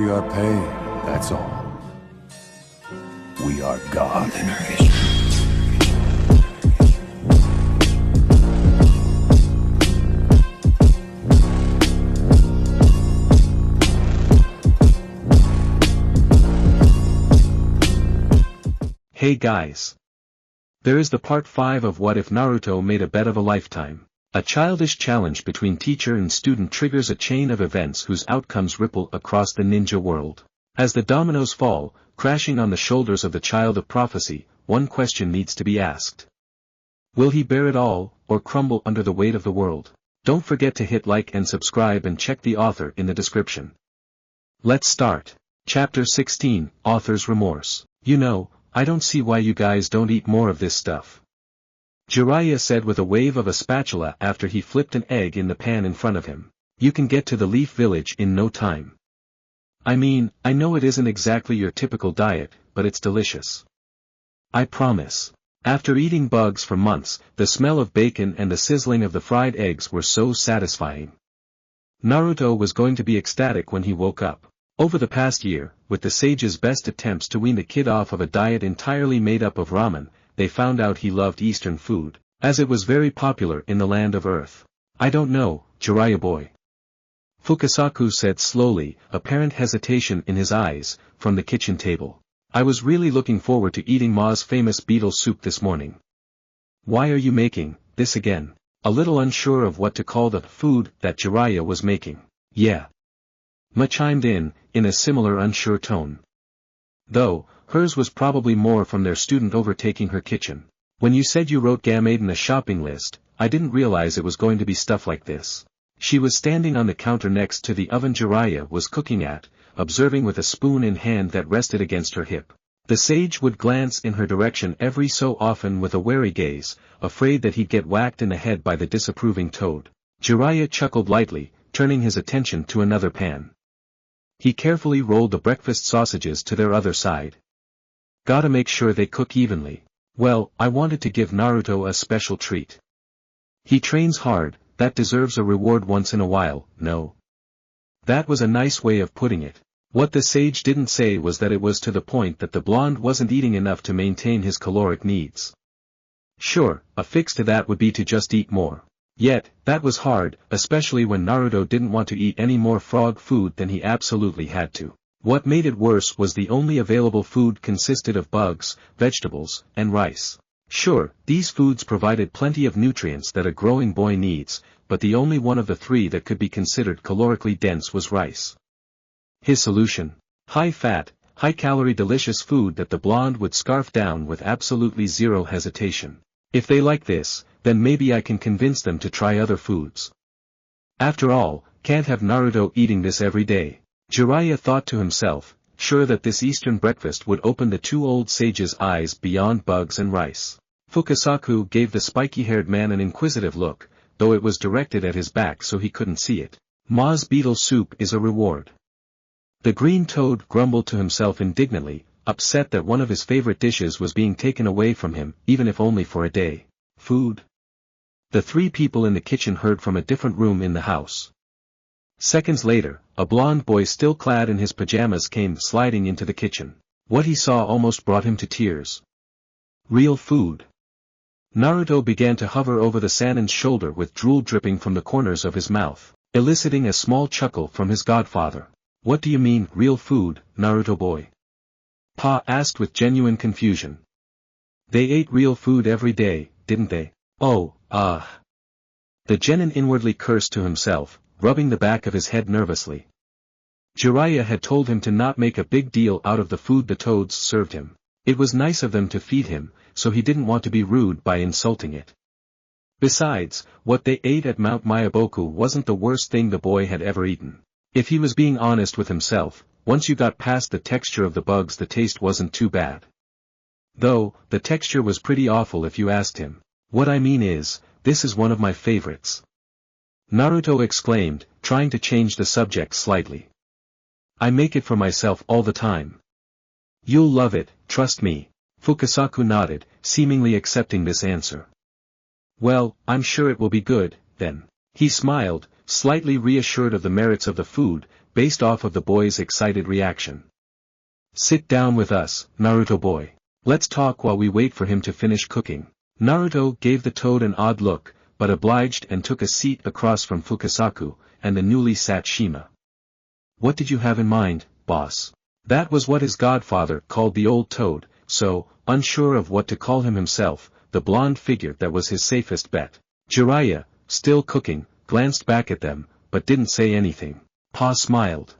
We are paid, that's all. We are God. Hey guys. There is the part 5 of What If Naruto Made a Bet of a Lifetime. A childish challenge between teacher and student triggers a chain of events whose outcomes ripple across the ninja world. As the dominoes fall, crashing on the shoulders of the child of prophecy, one question needs to be asked. Will he bear it all, or crumble under the weight of the world? Don't forget to hit like and subscribe and check the author in the description. Let's start. Chapter 16, Author's Remorse. You know, I don't see why you guys don't eat more of this stuff. Jiraiya said with a wave of a spatula after he flipped an egg in the pan in front of him. You can get to the Leaf Village in no time. I mean, I know it isn't exactly your typical diet, but it's delicious. I promise. After eating bugs for months, the smell of bacon and the sizzling of the fried eggs were so satisfying. Naruto was going to be ecstatic when he woke up. Over the past year, with the sage's best attempts to wean the kid off of a diet entirely made up of ramen, they found out he loved Eastern food, as it was very popular in the land of Earth. I don't know, Jiraiya boy. Fukasaku said slowly, apparent hesitation in his eyes, from the kitchen table. I was really looking forward to eating Ma's famous beetle soup this morning. Why are you making this again? A little unsure of what to call the food that Jiraiya was making. Yeah. Ma chimed in a similar unsure tone. Though, hers was probably more from their student overtaking her kitchen. When you said you wrote Gamade in a shopping list, I didn't realize it was going to be stuff like this. She was standing on the counter next to the oven Jiraiya was cooking at, observing with a spoon in hand that rested against her hip. The sage would glance in her direction every so often with a wary gaze, afraid that he'd get whacked in the head by the disapproving toad. Jiraiya chuckled lightly, turning his attention to another pan. He carefully rolled the breakfast sausages to their other side. Gotta make sure they cook evenly. Well, I wanted to give Naruto a special treat. He trains hard, that deserves a reward once in a while, no? That was a nice way of putting it. What the sage didn't say was that it was to the point that the blonde wasn't eating enough to maintain his caloric needs. Sure, a fix to that would be to just eat more. Yet, that was hard, especially when Naruto didn't want to eat any more frog food than he absolutely had to. What made it worse was the only available food consisted of bugs, vegetables, and rice. Sure, these foods provided plenty of nutrients that a growing boy needs, but the only one of the three that could be considered calorically dense was rice. His solution? High-fat, high-calorie delicious food that the blonde would scarf down with absolutely zero hesitation. If they like this, then maybe I can convince them to try other foods. After all, can't have Naruto eating this every day. Jiraiya thought to himself, sure that this Eastern breakfast would open the two old sages' eyes beyond bugs and rice. Fukasaku gave the spiky-haired man an inquisitive look, though it was directed at his back so he couldn't see it. Ma's beetle soup is a reward. The green toad grumbled to himself indignantly, upset that one of his favorite dishes was being taken away from him, even if only for a day. Food? The three people in the kitchen heard from a different room in the house. Seconds later, a blond boy still clad in his pajamas came sliding into the kitchen. What he saw almost brought him to tears. Real food. Naruto began to hover over the Sanin's shoulder with drool dripping from the corners of his mouth, eliciting a small chuckle from his godfather. What do you mean, real food, Naruto boy? Pa asked with genuine confusion. They ate real food every day, didn't they? Oh, The genin inwardly cursed to himself, rubbing the back of his head nervously. Jiraiya had told him to not make a big deal out of the food the toads served him. It was nice of them to feed him, so he didn't want to be rude by insulting it. Besides, what they ate at Mount Myaboku wasn't the worst thing the boy had ever eaten. If he was being honest with himself, once you got past the texture of the bugs the taste wasn't too bad. Though, the texture was pretty awful if you asked him. What I mean is, this is one of my favorites. Naruto exclaimed, trying to change the subject slightly. I make it for myself all the time. You'll love it, trust me. Fukasaku nodded, seemingly accepting this answer. Well, I'm sure it will be good, then. He smiled, slightly reassured of the merits of the food, based off of the boy's excited reaction. "Sit down with us, Naruto boy. Let's talk while we wait for him to finish cooking." Naruto gave the toad an odd look, but obliged and took a seat across from Fukasaku, and the newly sat Shima. "What did you have in mind, boss?" That was what his godfather called the old toad, so, unsure of what to call him himself, the blonde figured that was his safest bet. Jiraiya, still cooking, glanced back at them, but didn't say anything. Pa smiled.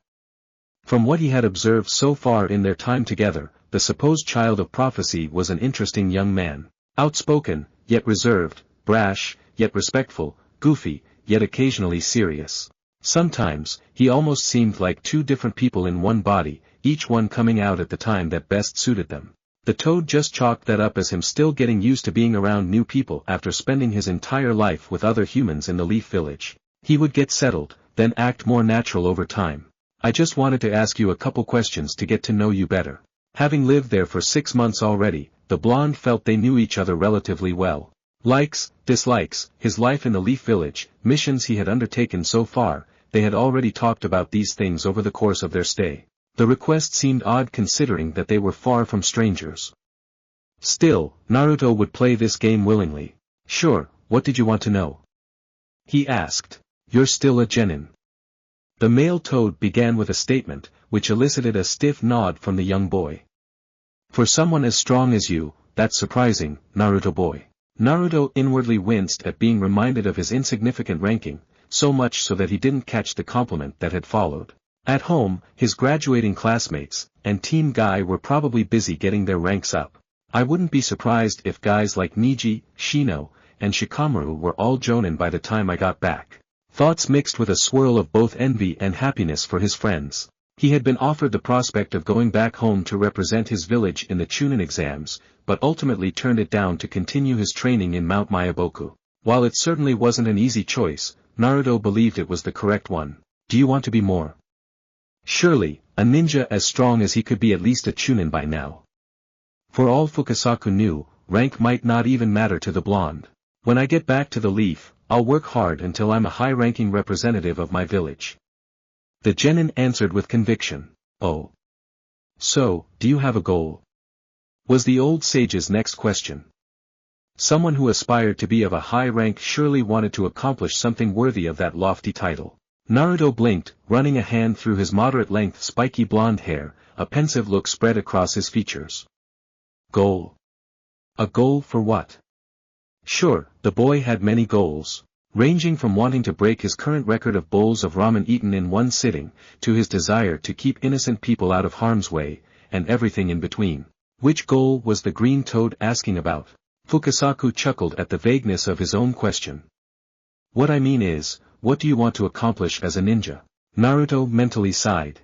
From what he had observed so far in their time together, the supposed child of prophecy was an interesting young man. Outspoken, yet reserved, brash, yet respectful, goofy, yet occasionally serious. Sometimes, he almost seemed like two different people in one body, each one coming out at the time that best suited them. The toad just chalked that up as him still getting used to being around new people after spending his entire life with other humans in the Leaf Village. He would get settled, then act more natural over time. "I just wanted to ask you a couple questions to get to know you better." Having lived there for 6 months already, the blonde felt they knew each other relatively well. Likes, dislikes, his life in the Leaf Village, missions he had undertaken so far, they had already talked about these things over the course of their stay. The request seemed odd considering that they were far from strangers. Still, Naruto would play this game willingly. "Sure, what did you want to know?" he asked. "You're still a genin." The male toad began with a statement, which elicited a stiff nod from the young boy. "For someone as strong as you, that's surprising, Naruto boy." Naruto inwardly winced at being reminded of his insignificant ranking, so much so that he didn't catch the compliment that had followed. At home, his graduating classmates, and Team Guy were probably busy getting their ranks up. I wouldn't be surprised if guys like Niji, Shino, and Shikamaru were all jonin by the time I got back. Thoughts mixed with a swirl of both envy and happiness for his friends. He had been offered the prospect of going back home to represent his village in the Chunin exams, but ultimately turned it down to continue his training in Mount Mayaboku. While it certainly wasn't an easy choice, Naruto believed it was the correct one. "Do you want to be more?" Surely, a ninja as strong as he could be at least a Chunin by now. For all Fukasaku knew, rank might not even matter to the blonde. "When I get back to the Leaf, I'll work hard until I'm a high-ranking representative of my village." The genin answered with conviction. "Oh. So, do you have a goal?" was the old sage's next question. Someone who aspired to be of a high rank surely wanted to accomplish something worthy of that lofty title. Naruto blinked, running a hand through his moderate-length spiky blonde hair, a pensive look spread across his features. "Goal? A goal for what?" Sure, the boy had many goals, ranging from wanting to break his current record of bowls of ramen eaten in one sitting, to his desire to keep innocent people out of harm's way, and everything in between. Which goal was the green toad asking about? Fukasaku chuckled at the vagueness of his own question. "What I mean is, what do you want to accomplish as a ninja?" Naruto mentally sighed.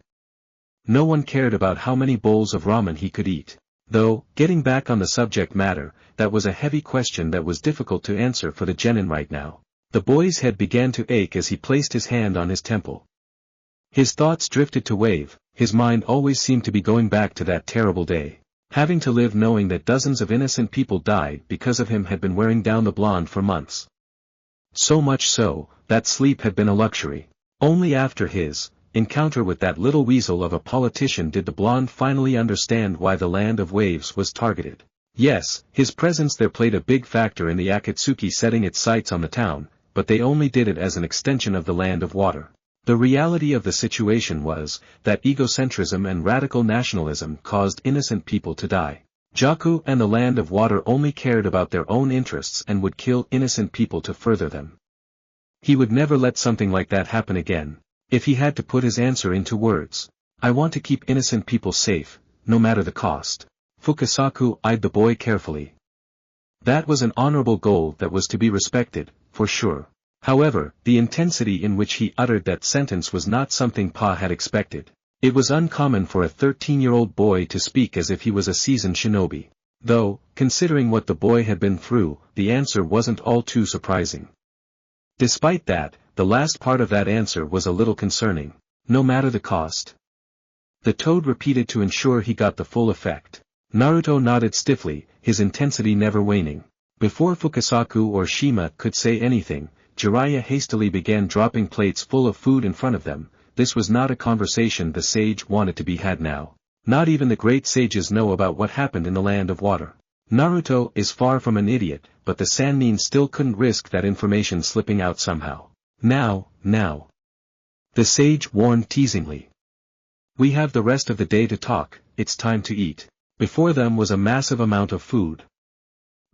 No one cared about how many bowls of ramen he could eat. Though, getting back on the subject matter, that was a heavy question that was difficult to answer for the genin right now. The boy's head began to ache as he placed his hand on his temple. His thoughts drifted to wave, his mind always seemed to be going back to that terrible day. Having to live knowing that dozens of innocent people died because of him had been wearing down the blonde for months. So much so, that sleep had been a luxury. Only after his encounter with that little weasel of a politician did the blonde finally understand why the Land of Waves was targeted. Yes, his presence there played a big factor in the Akatsuki setting its sights on the town, but they only did it as an extension of the Land of Water. The reality of the situation was, that egocentrism and radical nationalism caused innocent people to die. Jaku and the Land of Water only cared about their own interests and would kill innocent people to further them. He would never let something like that happen again. If he had to put his answer into words, "I want to keep innocent people safe, no matter the cost." Fukasaku eyed the boy carefully. That was an honorable goal that was to be respected, for sure. However, the intensity in which he uttered that sentence was not something Pa had expected. It was uncommon for a 13-year-old boy to speak as if he was a seasoned shinobi. Though, considering what the boy had been through, the answer wasn't all too surprising. Despite that, the last part of that answer was a little concerning. No matter the cost. The toad repeated to ensure he got the full effect. Naruto nodded stiffly, his intensity never waning. Before Fukasaku or Shima could say anything, Jiraiya hastily began dropping plates full of food in front of them, this was not a conversation the sage wanted to be had now. Not even the great sages know about what happened in the land of water. Naruto is far from an idiot, but the Sannin still couldn't risk that information slipping out somehow. Now. The sage warned teasingly. We have the rest of the day to talk, it's time to eat. Before them was a massive amount of food.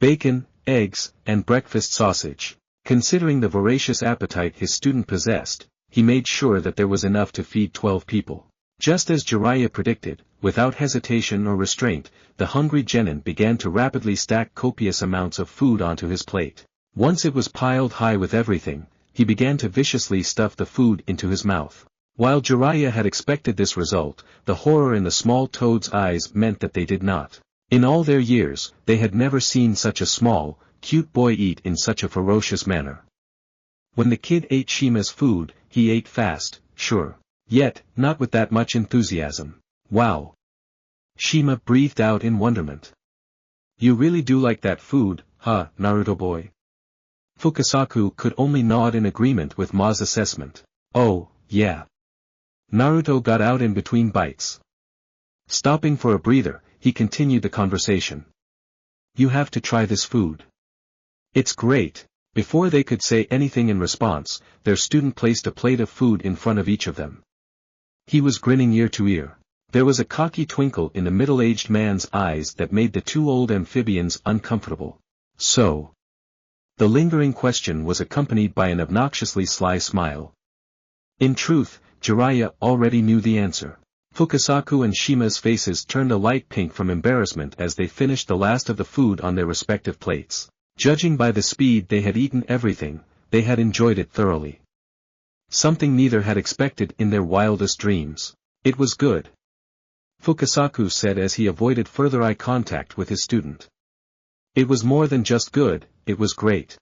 Bacon, eggs, and breakfast sausage. Considering the voracious appetite his student possessed, he made sure that there was enough to feed 12 people. Just as Jiraiya predicted, without hesitation or restraint, the hungry genin began to rapidly stack copious amounts of food onto his plate. Once it was piled high with everything, he began to viciously stuff the food into his mouth. While Jiraiya had expected this result, the horror in the small toad's eyes meant that they did not. In all their years, they had never seen such a small, cute boy eat in such a ferocious manner. When the kid ate Shima's food, he ate fast, sure. Yet, not with that much enthusiasm. Wow! Shima breathed out in wonderment. You really do like that food, huh, Naruto boy? Fukasaku could only nod in agreement with Ma's assessment. Oh, yeah. Naruto got out in between bites. Stopping for a breather, he continued the conversation. You have to try this food. It's great. Before they could say anything in response, their student placed a plate of food in front of each of them. He was grinning ear to ear. There was a cocky twinkle in the middle-aged man's eyes that made the two old amphibians uncomfortable. So. The lingering question was accompanied by an obnoxiously sly smile. In truth, Jiraiya already knew the answer. Fukasaku and Shima's faces turned a light pink from embarrassment as they finished the last of the food on their respective plates. Judging by the speed they had eaten everything, they had enjoyed it thoroughly. Something neither had expected in their wildest dreams. It was good. Fukasaku said as he avoided further eye contact with his student. It was more than just good, it was great.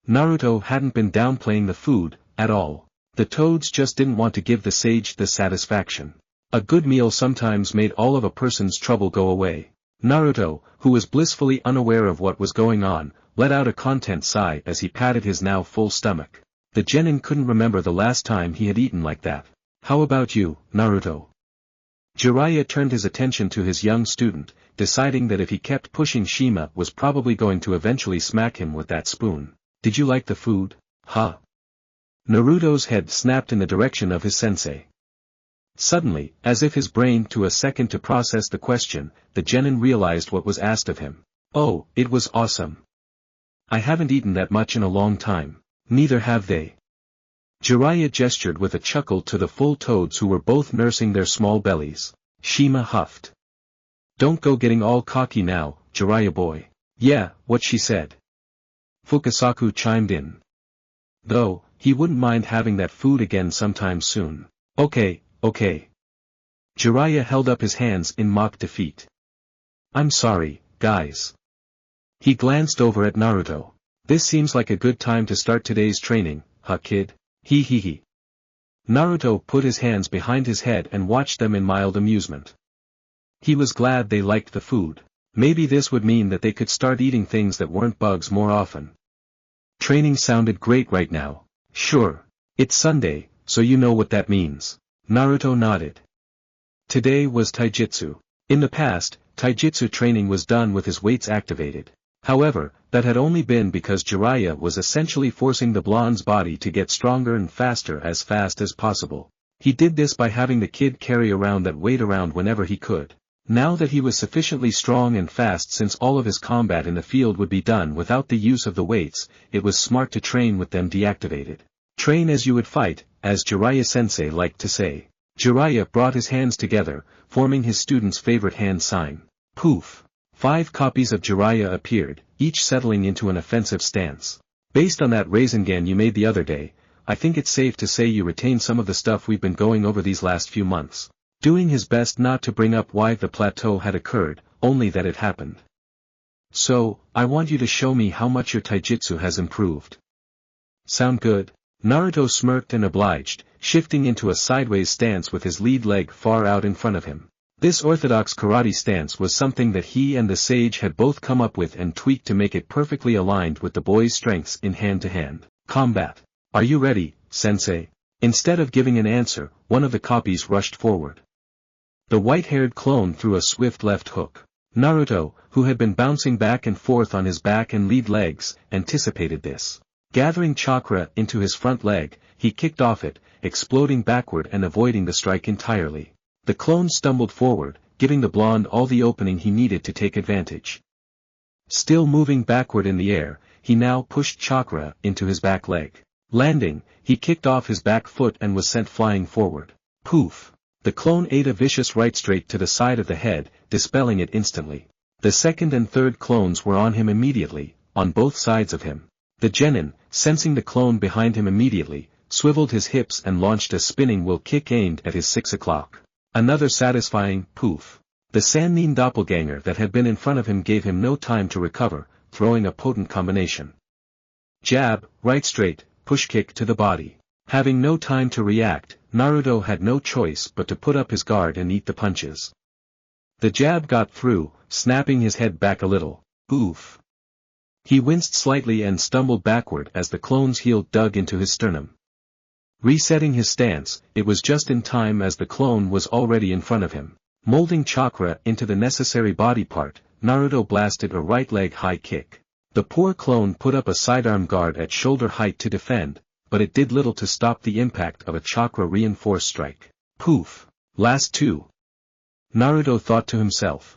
Naruto hadn't been downplaying the food, at all. The toads just didn't want to give the sage the satisfaction. A good meal sometimes made all of a person's trouble go away. Naruto, who was blissfully unaware of what was going on, let out a content sigh as he patted his now full stomach. The genin couldn't remember the last time he had eaten like that. How about you, Naruto? Jiraiya turned his attention to his young student, deciding that if he kept pushing Shima was probably going to eventually smack him with that spoon. Did you like the food? Huh? Naruto's head snapped in the direction of his sensei. Suddenly, as if his brain took a second to process the question, the genin realized what was asked of him. Oh, it was awesome. I haven't eaten that much in a long time. Neither have they. Jiraiya gestured with a chuckle to the full toads who were both nursing their small bellies. Shima huffed. Don't go getting all cocky now, Jiraiya boy. Yeah, what she said. Fukasaku chimed in. Though, he wouldn't mind having that food again sometime soon. Okay. Jiraiya held up his hands in mock defeat. I'm sorry, guys. He glanced over at Naruto. This seems like a good time to start today's training, huh kid? Hee. Naruto put his hands behind his head and watched them in mild amusement. He was glad they liked the food. Maybe this would mean that they could start eating things that weren't bugs more often. Training sounded great right now. Sure. It's Sunday, so you know what that means. Naruto nodded. Today was Taijutsu. In the past, Taijutsu training was done with his weights activated. However, that had only been because Jiraiya was essentially forcing the blonde's body to get stronger and faster as fast as possible. He did this by having the kid carry around that weight around whenever he could. Now that he was sufficiently strong and fast since all of his combat in the field would be done without the use of the weights, it was smart to train with them deactivated. Train as you would fight, as Jiraiya-sensei liked to say. Jiraiya brought his hands together, forming his student's favorite hand sign. Poof! 5 copies of Jiraiya appeared, each settling into an offensive stance. Based on that Rasengan you made the other day, I think it's safe to say you retain some of the stuff we've been going over these last few months. Doing his best not to bring up why the plateau had occurred, only that it happened. So, I want you to show me how much your taijutsu has improved. Sound good? Naruto smirked and obliged, shifting into a sideways stance with his lead leg far out in front of him. This orthodox karate stance was something that he and the sage had both come up with and tweaked to make it perfectly aligned with the boy's strengths in hand-to-hand combat. Are you ready, sensei? Instead of giving an answer, one of the copies rushed forward. The white-haired clone threw a swift left hook. Naruto, who had been bouncing back and forth on his back and lead legs, anticipated this. Gathering chakra into his front leg, he kicked off it, exploding backward and avoiding the strike entirely. The clone stumbled forward, giving the blonde all the opening he needed to take advantage. Still moving backward in the air, he now pushed chakra into his back leg. Landing, he kicked off his back foot and was sent flying forward. Poof! The clone ate a vicious right straight to the side of the head, dispelling it instantly. The second and third clones were on him immediately, on both sides of him. The genin, sensing the clone behind him immediately, swiveled his hips and launched a spinning will kick aimed at his 6 o'clock. Another satisfying poof. The Sannin doppelganger that had been in front of him gave him no time to recover, throwing a potent combination. Jab, right straight, push kick to the body. Having no time to react, Naruto had no choice but to put up his guard and eat the punches. The jab got through, snapping his head back a little. Oof. He winced slightly and stumbled backward as the clone's heel dug into his sternum. Resetting his stance, it was just in time as the clone was already in front of him. Molding chakra into the necessary body part, Naruto blasted a right leg high kick. The poor clone put up a sidearm guard at shoulder height to defend, but it did little to stop the impact of a chakra-reinforced strike. Poof! Last two. Naruto thought to himself.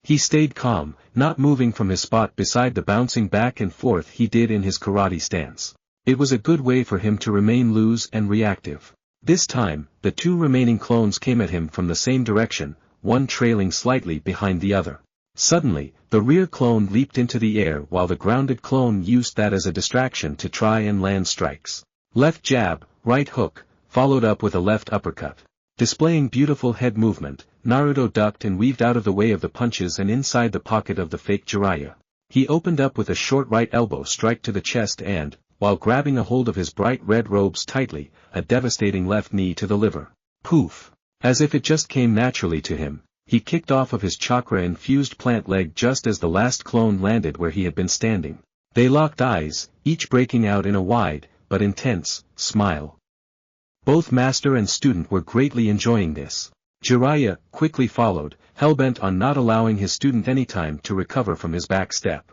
He stayed calm, not moving from his spot beside the bouncing back and forth he did in his karate stance. It was a good way for him to remain loose and reactive. This time, the two remaining clones came at him from the same direction, one trailing slightly behind the other. Suddenly, the rear clone leaped into the air while the grounded clone used that as a distraction to try and land strikes. Left jab, right hook, followed up with a left uppercut. Displaying beautiful head movement, Naruto ducked and weaved out of the way of the punches and inside the pocket of the fake Jiraiya. He opened up with a short right elbow strike to the chest and, while grabbing a hold of his bright red robes tightly, a devastating left knee to the liver. Poof! As if it just came naturally to him, he kicked off of his chakra-infused plant leg just as the last clone landed where he had been standing. They locked eyes, each breaking out in a wide, but intense, smile. Both master and student were greatly enjoying this. Jiraiya quickly followed, hell-bent on not allowing his student any time to recover from his back step.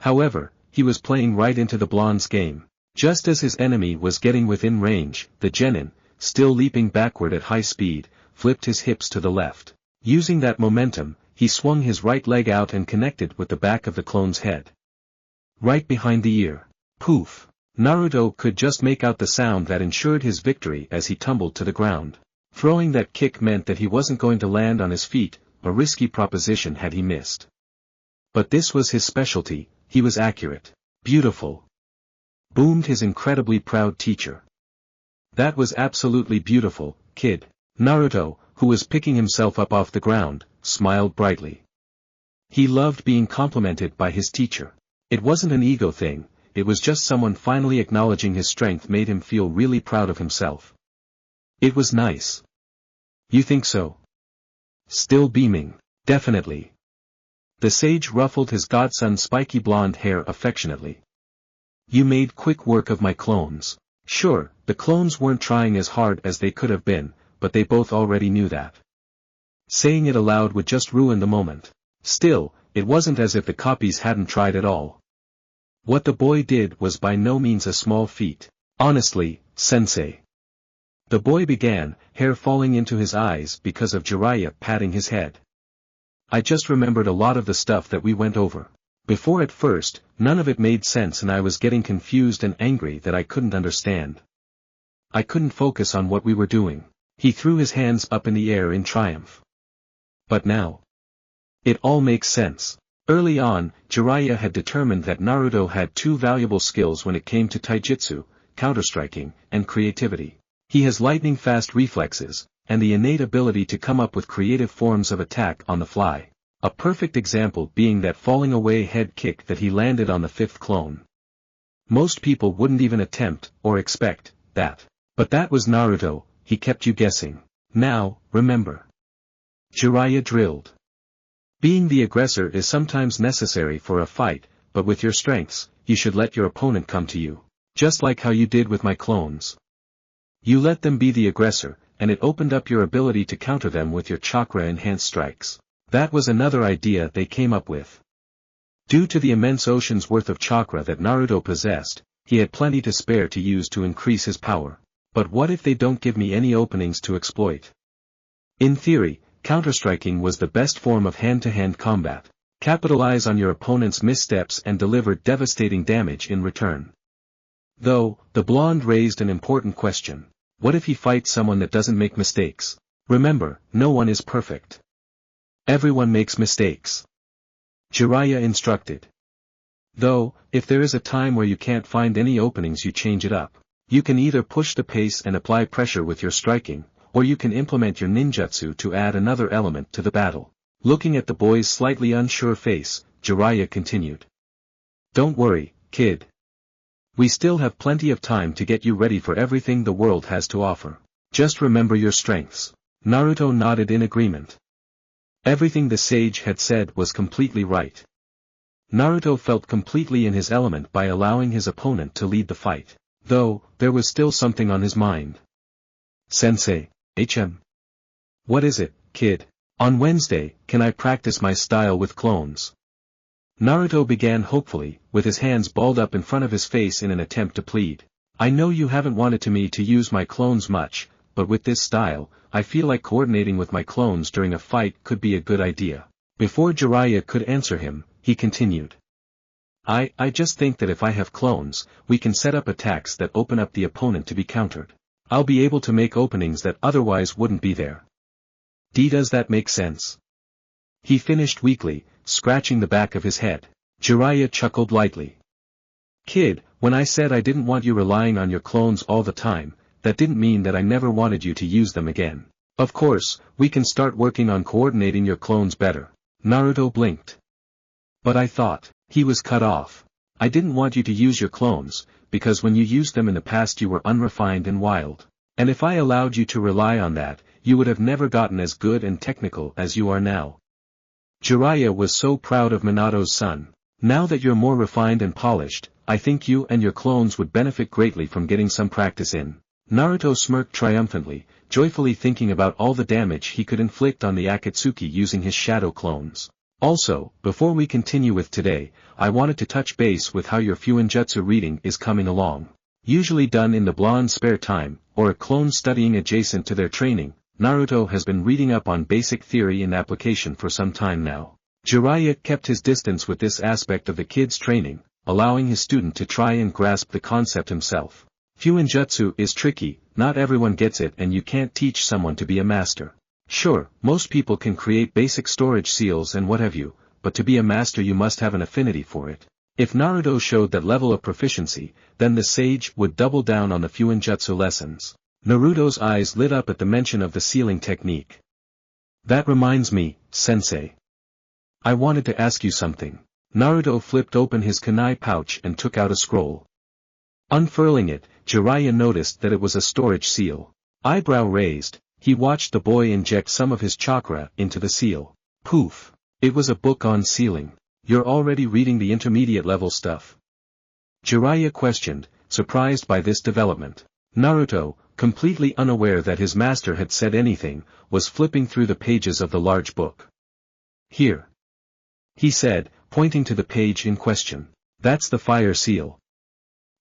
However, he was playing right into the blonde's game. Just as his enemy was getting within range, the genin, still leaping backward at high speed, flipped his hips to the left. Using that momentum, he swung his right leg out and connected with the back of the clone's head. Right behind the ear. Poof! Naruto could just make out the sound that ensured his victory as he tumbled to the ground. Throwing that kick meant that he wasn't going to land on his feet, a risky proposition had he missed. But this was his specialty, he was accurate. Beautiful! Boomed his incredibly proud teacher. That was absolutely beautiful, kid. Naruto, who was picking himself up off the ground, smiled brightly. He loved being complimented by his teacher. It wasn't an ego thing, it was just someone finally acknowledging his strength made him feel really proud of himself. It was nice. You think so? Still beaming. Definitely. The sage ruffled his godson's spiky blonde hair affectionately. You made quick work of my clones. Sure, the clones weren't trying as hard as they could have been, but they both already knew that. Saying it aloud would just ruin the moment. Still, it wasn't as if the copies hadn't tried at all. What the boy did was by no means a small feat. Honestly, sensei. The boy began, hair falling into his eyes because of Jiraiya patting his head. I just remembered a lot of the stuff that we went over. Before at first, none of it made sense and I was getting confused and angry that I couldn't understand. I couldn't focus on what we were doing. He threw his hands up in the air in triumph. But now, it all makes sense. Early on, Jiraiya had determined that Naruto had two valuable skills when it came to Taijutsu, counterstriking, and creativity. He has lightning-fast reflexes, and the innate ability to come up with creative forms of attack on the fly. A perfect example being that falling away head kick that he landed on the fifth clone. Most people wouldn't even attempt, or expect, that. But that was Naruto, he kept you guessing. Now, remember. Jiraiya drilled. Being the aggressor is sometimes necessary for a fight, but with your strengths, you should let your opponent come to you. Just like how you did with my clones. You let them be the aggressor, and it opened up your ability to counter them with your chakra-enhanced strikes. That was another idea they came up with. Due to the immense ocean's worth of chakra that Naruto possessed, he had plenty to spare to use to increase his power. But what if they don't give me any openings to exploit? In theory, counterstriking was the best form of hand-to-hand combat. Capitalize on your opponent's missteps and deliver devastating damage in return. Though, the blonde raised an important question. What if he fights someone that doesn't make mistakes? Remember, no one is perfect. Everyone makes mistakes. Jiraiya instructed. Though, if there is a time where you can't find any openings, you change it up. You can either push the pace and apply pressure with your striking, or you can implement your ninjutsu to add another element to the battle. Looking at the boy's slightly unsure face, Jiraiya continued. Don't worry, kid. We still have plenty of time to get you ready for everything the world has to offer. Just remember your strengths. Naruto nodded in agreement. Everything the sage had said was completely right. Naruto felt completely in his element by allowing his opponent to lead the fight. Though, there was still something on his mind. Sensei, What is it, kid? On Wednesday, can I practice my style with clones? Naruto began hopefully, with his hands balled up in front of his face in an attempt to plead. I know you haven't wanted me to use my clones much, but with this style, I feel like coordinating with my clones during a fight could be a good idea. Before Jiraiya could answer him, he continued. I just think that if I have clones, we can set up attacks that open up the opponent to be countered. I'll be able to make openings that otherwise wouldn't be there. Does that make sense? He finished weakly, scratching the back of his head. Jiraiya chuckled lightly. Kid, when I said I didn't want you relying on your clones all the time, that didn't mean that I never wanted you to use them again. Of course, we can start working on coordinating your clones better. Naruto blinked. But I thought, he was cut off. I didn't want you to use your clones, because when you used them in the past you were unrefined and wild. And if I allowed you to rely on that, you would have never gotten as good and technical as you are now. Jiraiya was so proud of Minato's son. Now that you're more refined and polished, I think you and your clones would benefit greatly from getting some practice in. Naruto smirked triumphantly, joyfully thinking about all the damage he could inflict on the Akatsuki using his shadow clones. Also, before we continue with today, I wanted to touch base with how your Fuinjutsu reading is coming along. Usually done in the blonde's spare time, or a clone studying adjacent to their training, Naruto has been reading up on basic theory and application for some time now. Jiraiya kept his distance with this aspect of the kid's training, allowing his student to try and grasp the concept himself. Fuinjutsu is tricky, not everyone gets it and you can't teach someone to be a master. Sure, most people can create basic storage seals and what have you, but to be a master you must have an affinity for it. If Naruto showed that level of proficiency, then the sage would double down on the Fuinjutsu lessons. Naruto's eyes lit up at the mention of the sealing technique. That reminds me, sensei. I wanted to ask you something. Naruto flipped open his kunai pouch and took out a scroll. Unfurling it, Jiraiya noticed that it was a storage seal. Eyebrow raised, he watched the boy inject some of his chakra into the seal. Poof! It was a book on sealing. You're already reading the intermediate level stuff? Jiraiya questioned, surprised by this development. Naruto, completely unaware that his master had said anything, was flipping through the pages of the large book. Here. He said, pointing to the page in question. That's the fire seal.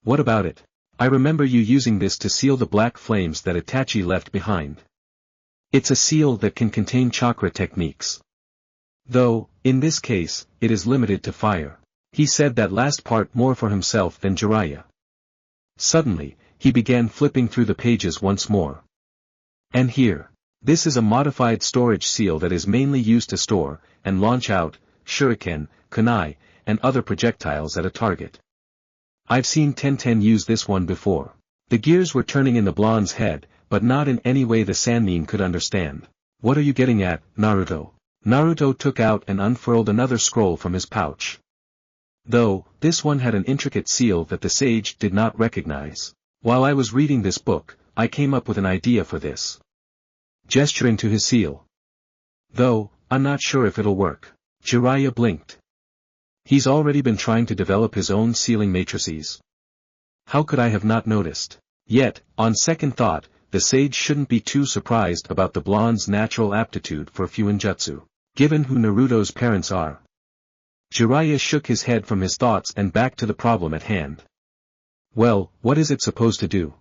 What about it? I remember you using this to seal the black flames that Itachi left behind. It's a seal that can contain chakra techniques. Though, in this case, it is limited to fire. He said that last part more for himself than Jiraiya. Suddenly, he began flipping through the pages once more. And here. This is a modified storage seal that is mainly used to store, and launch out, shuriken, kunai, and other projectiles at a target. I've seen Tenten use this one before. The gears were turning in the blonde's head, but not in any way the Sannin could understand. What are you getting at, Naruto? Naruto took out and unfurled another scroll from his pouch. Though, this one had an intricate seal that the sage did not recognize. While I was reading this book, I came up with an idea for this. Gesturing to his seal. Though, I'm not sure if it'll work. Jiraiya blinked. He's already been trying to develop his own sealing matrices. How could I have not noticed? Yet, on second thought, the sage shouldn't be too surprised about the blonde's natural aptitude for Fuinjutsu, given who Naruto's parents are. Jiraiya shook his head from his thoughts and back to the problem at hand. Well, what is it supposed to do?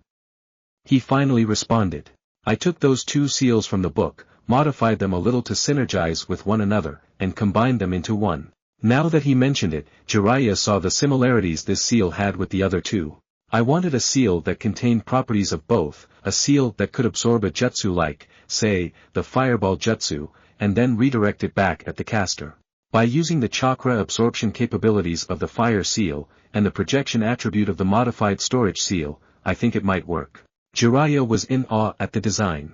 He finally responded. I took those two seals from the book, modified them a little to synergize with one another, and combined them into one. Now that he mentioned it, Jiraiya saw the similarities this seal had with the other two. I wanted a seal that contained properties of both, a seal that could absorb a jutsu like, say, the fireball jutsu, and then redirect it back at the caster. By using the chakra absorption capabilities of the fire seal, and the projection attribute of the modified storage seal, I think it might work. Jiraiya was in awe at the design.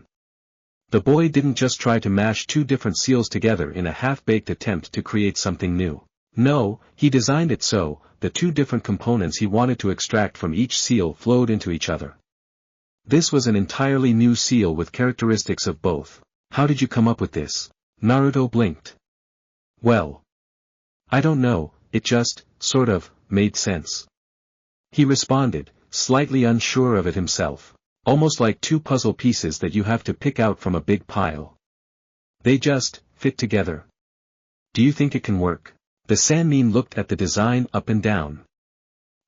The boy didn't just try to mash two different seals together in a half-baked attempt to create something new. No, he designed it so, the two different components he wanted to extract from each seal flowed into each other. This was an entirely new seal with characteristics of both. How did you come up with this? Naruto blinked. Well, I don't know, it just, sort of, made sense. He responded, slightly unsure of it himself. Almost like two puzzle pieces that you have to pick out from a big pile. They just fit together. Do you think it can work? The Sannin looked at the design up and down.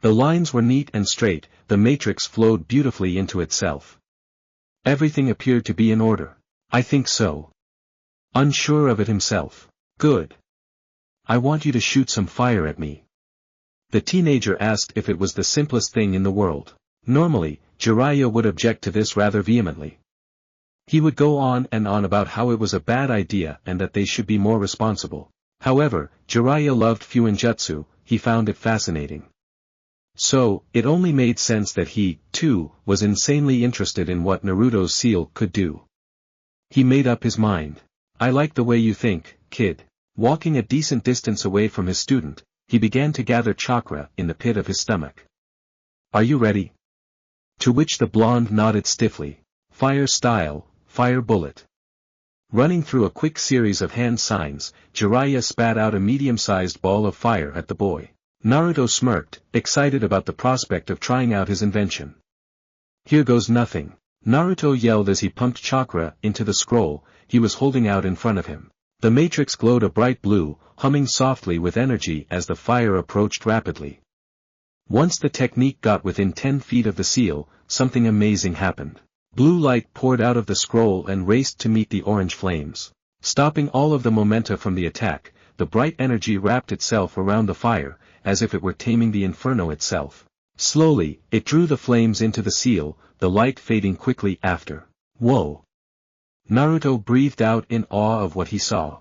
The lines were neat and straight, the matrix flowed beautifully into itself. Everything appeared to be in order. I think so. Unsure of it himself. Good. I want you to shoot some fire at me. The teenager asked if it was the simplest thing in the world. Normally, Jiraiya would object to this rather vehemently. He would go on and on about how it was a bad idea and that they should be more responsible. However, Jiraiya loved Fuinjutsu, he found it fascinating. So, it only made sense that he, too, was insanely interested in what Naruto's seal could do. He made up his mind. I like the way you think, kid. Walking a decent distance away from his student, he began to gather chakra in the pit of his stomach. Are you ready? To which the blonde nodded stiffly. Fire style, fire bullet. Running through a quick series of hand signs, Jiraiya spat out a medium-sized ball of fire at the boy. Naruto smirked, excited about the prospect of trying out his invention. Here goes nothing. Naruto yelled as he pumped chakra into the scroll he was holding out in front of him. The matrix glowed a bright blue, humming softly with energy as the fire approached rapidly. Once the technique got within 10 feet of the seal, something amazing happened. Blue light poured out of the scroll and raced to meet the orange flames. Stopping all of the momenta from the attack, the bright energy wrapped itself around the fire, as if it were taming the inferno itself. Slowly, it drew the flames into the seal, the light fading quickly after. Whoa! Naruto breathed out in awe of what he saw.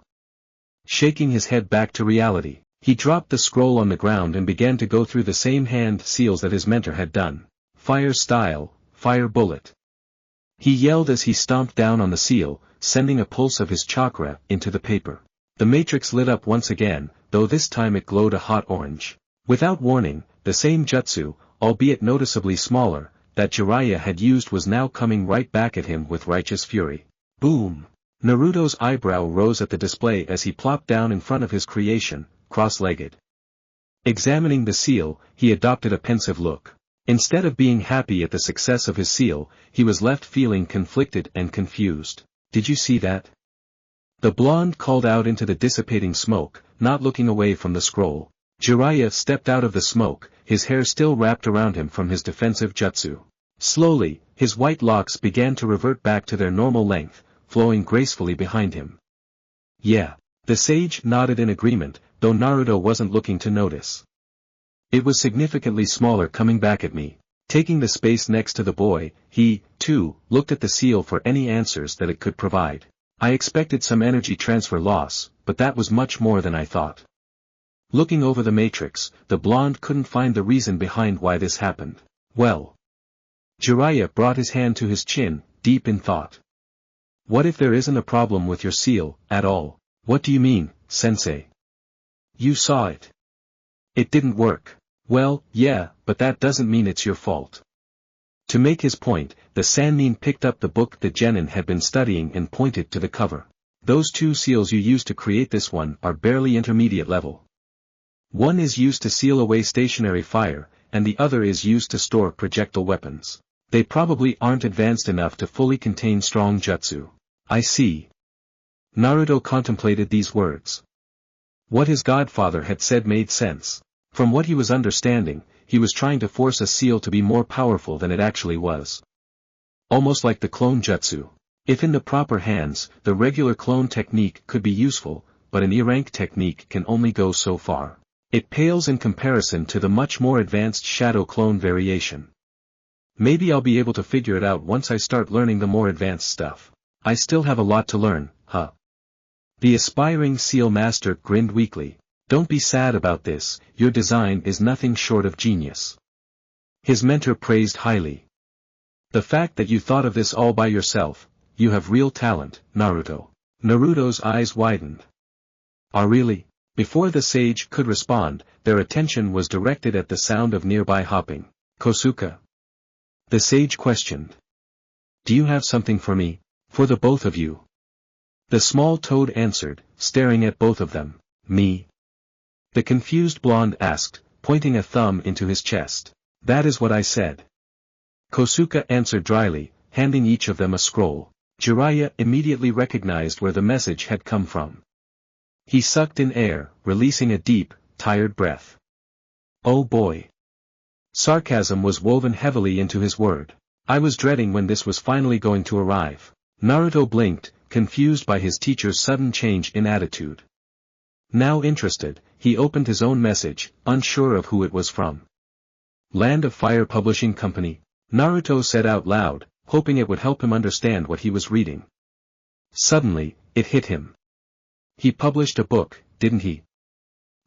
Shaking his head back to reality, he dropped the scroll on the ground and began to go through the same hand seals that his mentor had done. Fire style, fire bullet. He yelled as he stomped down on the seal, sending a pulse of his chakra into the paper. The matrix lit up once again, though this time it glowed a hot orange. Without warning, the same jutsu, albeit noticeably smaller, that Jiraiya had used was now coming right back at him with righteous fury. Boom! Naruto's eyebrow rose at the display as he plopped down in front of his creation, cross-legged. Examining the seal, he adopted a pensive look. Instead of being happy at the success of his seal, he was left feeling conflicted and confused. Did you see that? The blonde called out into the dissipating smoke, not looking away from the scroll. Jiraiya stepped out of the smoke, his hair still wrapped around him from his defensive jutsu. Slowly, his white locks began to revert back to their normal length, flowing gracefully behind him. Yeah. The sage nodded in agreement, though Naruto wasn't looking to notice. It was significantly smaller coming back at me. Taking the space next to the boy, he, too, looked at the seal for any answers that it could provide. I expected some energy transfer loss, but that was much more than I thought. Looking over the matrix, the blonde couldn't find the reason behind why this happened. Well. Jiraiya brought his hand to his chin, deep in thought. What if there isn't a problem with your seal, at all? What do you mean, sensei? You saw it. It didn't work. Well, yeah, but that doesn't mean it's your fault. To make his point, the Sannin picked up the book that Genin had been studying and pointed to the cover. Those two seals you used to create this one are barely intermediate level. One is used to seal away stationary fire, and the other is used to store projectile weapons. They probably aren't advanced enough to fully contain strong jutsu. I see. Naruto contemplated these words. What his godfather had said made sense. From what he was understanding, he was trying to force a seal to be more powerful than it actually was. Almost like the clone jutsu. If in the proper hands, the regular clone technique could be useful, but an E-rank technique can only go so far. It pales in comparison to the much more advanced shadow clone variation. Maybe I'll be able to figure it out once I start learning the more advanced stuff. I still have a lot to learn, huh? The aspiring seal master grinned weakly. Don't be sad about this, your design is nothing short of genius. His mentor praised highly. The fact that you thought of this all by yourself, you have real talent, Naruto. Naruto's eyes widened. Ah really? Before the sage could respond, their attention was directed at the sound of nearby hopping. Kosuke? The sage questioned. Do you have something for me? For the both of you? The small toad answered, staring at both of them. Me? The confused blonde asked, pointing a thumb into his chest. That is what I said. Kosuke answered dryly, handing each of them a scroll. Jiraiya immediately recognized where the message had come from. He sucked in air, releasing a deep, tired breath. Oh boy. Sarcasm was woven heavily into his word. I was dreading when this was finally going to arrive. Naruto blinked, confused by his teacher's sudden change in attitude. Now interested, he opened his own message, unsure of who it was from. Land of Fire Publishing Company, Naruto said out loud, hoping it would help him understand what he was reading. Suddenly, it hit him. He published a book, didn't he?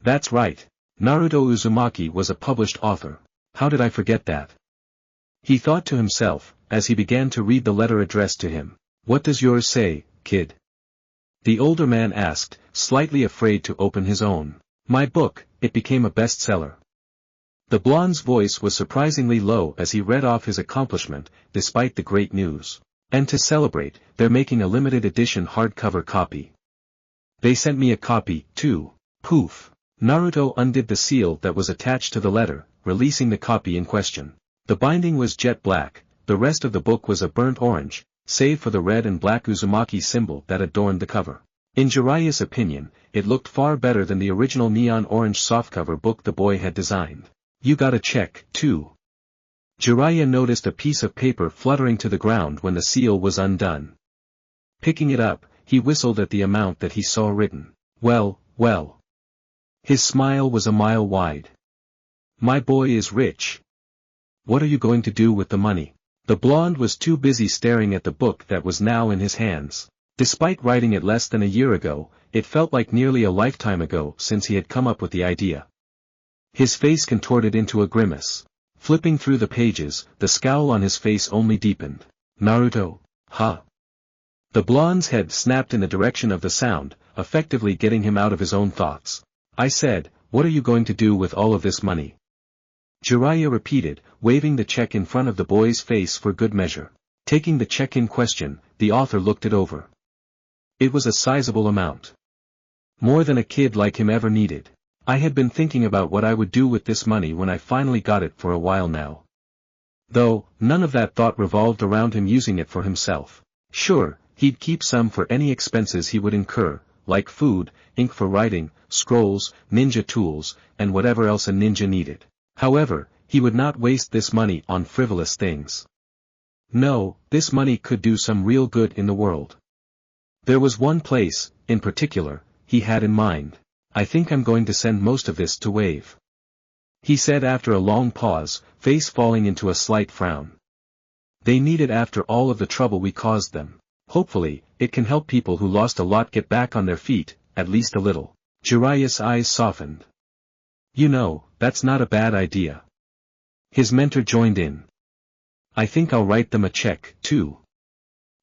That's right. Naruto Uzumaki was a published author. How did I forget that? He thought to himself, as he began to read the letter addressed to him. What does yours say, kid? The older man asked, slightly afraid to open his own. My book, it became a bestseller. The blonde's voice was surprisingly low as he read off his accomplishment, despite the great news. And to celebrate, they're making a limited edition hardcover copy. They sent me a copy, too. Poof. Naruto undid the seal that was attached to the letter, releasing the copy in question. The binding was jet black, the rest of the book was a burnt orange, save for the red and black Uzumaki symbol that adorned the cover. In Jiraiya's opinion, it looked far better than the original neon orange softcover book the boy had designed. You got a check, too. Jiraiya noticed a piece of paper fluttering to the ground when the seal was undone. Picking it up, he whistled at the amount that he saw written. Well, well. His smile was a mile wide. My boy is rich. What are you going to do with the money? The blonde was too busy staring at the book that was now in his hands. Despite writing it less than a year ago, it felt like nearly a lifetime ago since he had come up with the idea. His face contorted into a grimace. Flipping through the pages, the scowl on his face only deepened. Naruto, huh? The blonde's head snapped in the direction of the sound, effectively getting him out of his own thoughts. I said, what are you going to do with all of this money? Jiraiya repeated, waving the check in front of the boy's face for good measure. Taking the check in question, the author looked it over. It was a sizable amount. More than a kid like him ever needed. I had been thinking about what I would do with this money when I finally got it for a while now. Though, none of that thought revolved around him using it for himself. Sure, he'd keep some for any expenses he would incur, like food, ink for writing, scrolls, ninja tools, and whatever else a ninja needed. However, he would not waste this money on frivolous things. No, this money could do some real good in the world. There was one place, in particular, he had in mind. I think I'm going to send most of this to Wave. He said after a long pause, face falling into a slight frown. They need it after all of the trouble we caused them. Hopefully, it can help people who lost a lot get back on their feet, at least a little. Jiraiya's eyes softened. You know, that's not a bad idea. His mentor joined in. I think I'll write them a check, too.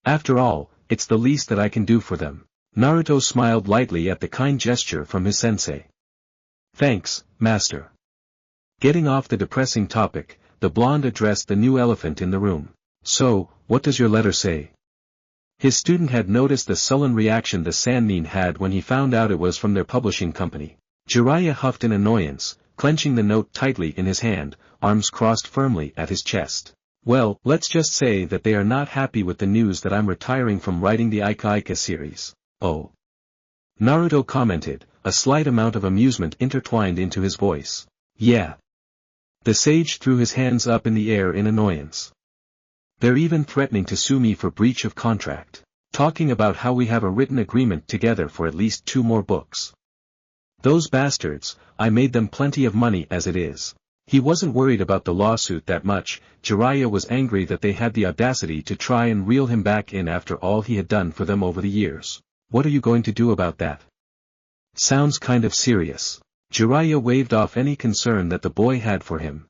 After all, it's the least that I can do for them. Naruto smiled lightly at the kind gesture from his sensei. Thanks, master. Getting off the depressing topic, the blonde addressed the new elephant in the room. So, what does your letter say? His student had noticed the sullen reaction the Sannin had when he found out it was from their publishing company. Jiraiya huffed in annoyance, clenching the note tightly in his hand, arms crossed firmly at his chest. Well, let's just say that they are not happy with the news that I'm retiring from writing the Ika Ika series. Oh. Naruto commented, a slight amount of amusement intertwined into his voice. Yeah. The sage threw his hands up in the air in annoyance. They're even threatening to sue me for breach of contract. Talking about how we have a written agreement together for at least 2 more books. Those bastards, I made them plenty of money as it is. He wasn't worried about the lawsuit that much. Jiraiya was angry that they had the audacity to try and reel him back in after all he had done for them over the years. What are you going to do about that? Sounds kind of serious. Jiraiya waved off any concern that the boy had for him.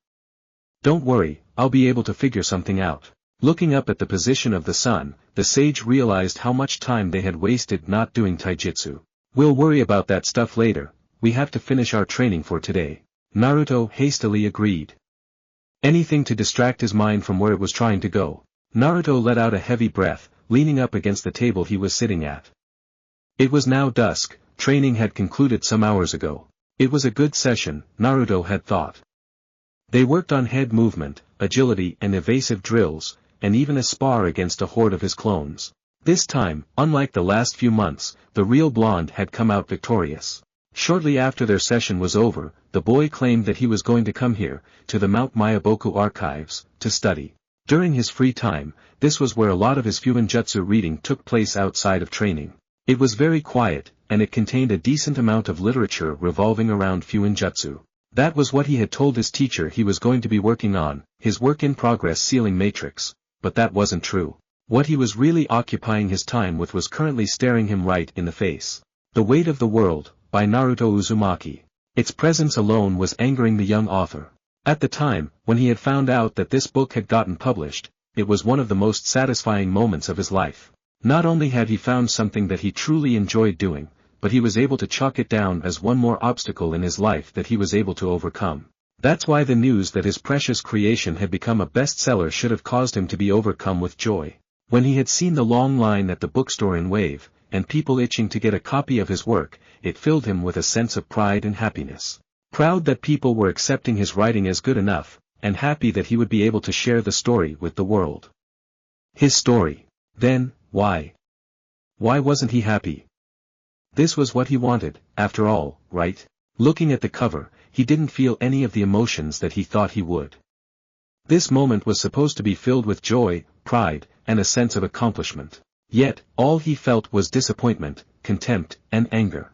Don't worry, I'll be able to figure something out. Looking up at the position of the sun, the sage realized how much time they had wasted not doing taijutsu. We'll worry about that stuff later, we have to finish our training for today. Naruto hastily agreed. Anything to distract his mind from where it was trying to go. Naruto let out a heavy breath, leaning up against the table he was sitting at. It was now dusk, training had concluded some hours ago. It was a good session, Naruto had thought. They worked on head movement, agility and evasive drills, and even a spar against a horde of his clones. This time, unlike the last few months, the real blonde had come out victorious. Shortly after their session was over, the boy claimed that he was going to come here, to the Mount Mayaboku archives, to study. During his free time, this was where a lot of his Fuinjutsu reading took place outside of training. It was very quiet, and it contained a decent amount of literature revolving around Fuinjutsu. That was what he had told his teacher he was going to be working on, his work-in-progress sealing matrix, but that wasn't true. What he was really occupying his time with was currently staring him right in the face. The Weight of the World, by Naruto Uzumaki. Its presence alone was angering the young author. At the time, when he had found out that this book had gotten published, it was one of the most satisfying moments of his life. Not only had he found something that he truly enjoyed doing, but he was able to chalk it down as one more obstacle in his life that he was able to overcome. That's why the news that his precious creation had become a bestseller should have caused him to be overcome with joy. When he had seen the long line at the bookstore in Wave, and people itching to get a copy of his work, it filled him with a sense of pride and happiness. Proud that people were accepting his writing as good enough, and happy that he would be able to share the story with the world. His story. Then, why? Why wasn't he happy? This was what he wanted, after all, right? Looking at the cover, he didn't feel any of the emotions that he thought he would. This moment was supposed to be filled with joy, pride, and a sense of accomplishment. Yet, all he felt was disappointment, contempt, and anger.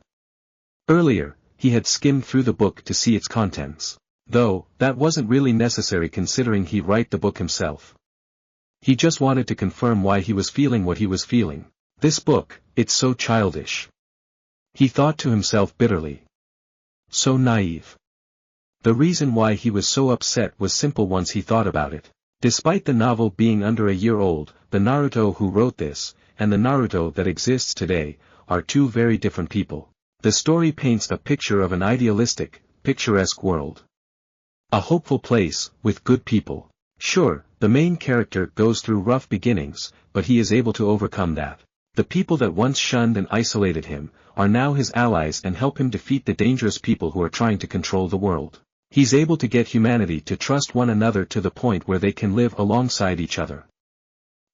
Earlier, he had skimmed through the book to see its contents. Though, that wasn't really necessary considering he wrote the book himself. He just wanted to confirm why he was feeling what he was feeling. This book, it's so childish. He thought to himself bitterly. So naive. The reason why he was so upset was simple once he thought about it. Despite the novel being under a year old, the Naruto who wrote this, and the Naruto that exists today, are two very different people. The story paints a picture of an idealistic, picturesque world. A hopeful place, with good people. Sure, the main character goes through rough beginnings, but he is able to overcome that. The people that once shunned and isolated him, are now his allies and help him defeat the dangerous people who are trying to control the world. He's able to get humanity to trust one another to the point where they can live alongside each other.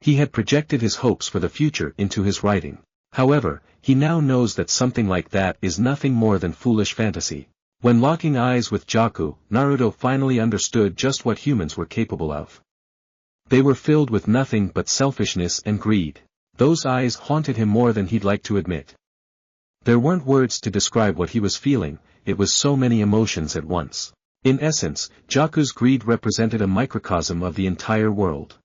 He had projected his hopes for the future into his writing. However, he now knows that something like that is nothing more than foolish fantasy. When locking eyes with Jaku, Naruto finally understood just what humans were capable of. They were filled with nothing but selfishness and greed. Those eyes haunted him more than he'd like to admit. There weren't words to describe what he was feeling, it was so many emotions at once. In essence, Jaku's greed represented a microcosm of the entire world.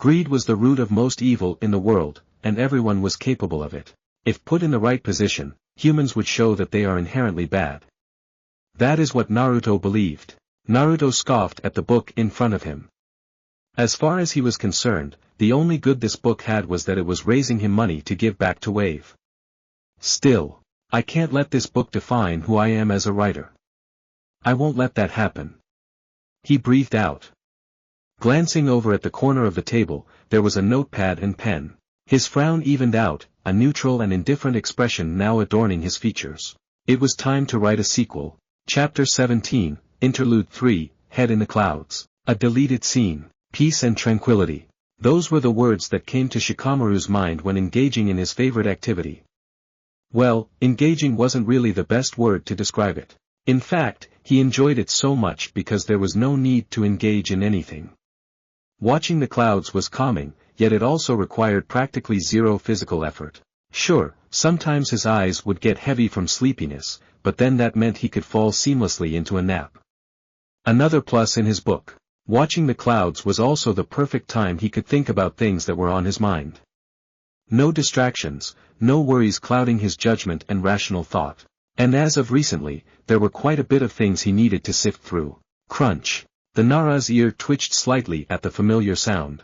Greed was the root of most evil in the world, and everyone was capable of it. If put in the right position, humans would show that they are inherently bad. That is what Naruto believed. Naruto scoffed at the book in front of him. As far as he was concerned, the only good this book had was that it was raising him money to give back to Wave. Still, I can't let this book define who I am as a writer. I won't let that happen. He breathed out. Glancing over at the corner of the table, there was a notepad and pen. His frown evened out, a neutral and indifferent expression now adorning his features. It was time to write a sequel. Chapter 17, Interlude 3, Head in the Clouds. A deleted scene. Peace and tranquility. Those were the words that came to Shikamaru's mind when engaging in his favorite activity. Well, engaging wasn't really the best word to describe it. In fact, he enjoyed it so much because there was no need to engage in anything. Watching the clouds was calming, yet it also required practically zero physical effort. Sure, sometimes his eyes would get heavy from sleepiness, but then that meant he could fall seamlessly into a nap. Another plus in his book. Watching the clouds was also the perfect time he could think about things that were on his mind. No distractions, no worries clouding his judgment and rational thought. And as of recently, there were quite a bit of things he needed to sift through. Crunch. The Nara's ear twitched slightly at the familiar sound.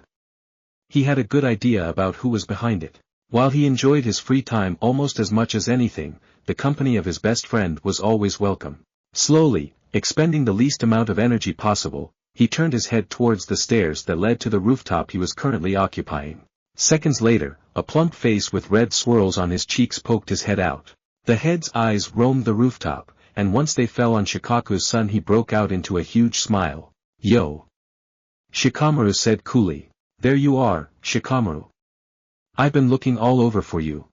He had a good idea about who was behind it. While he enjoyed his free time almost as much as anything, the company of his best friend was always welcome. Slowly, expending the least amount of energy possible, he turned his head towards the stairs that led to the rooftop he was currently occupying. Seconds later, a plump face with red swirls on his cheeks poked his head out. The head's eyes roamed the rooftop, and once they fell on Shikaku's son he broke out into a huge smile. "Yo!" Shikamaru said coolly. "There you are, Shikamaru. I've been looking all over for you."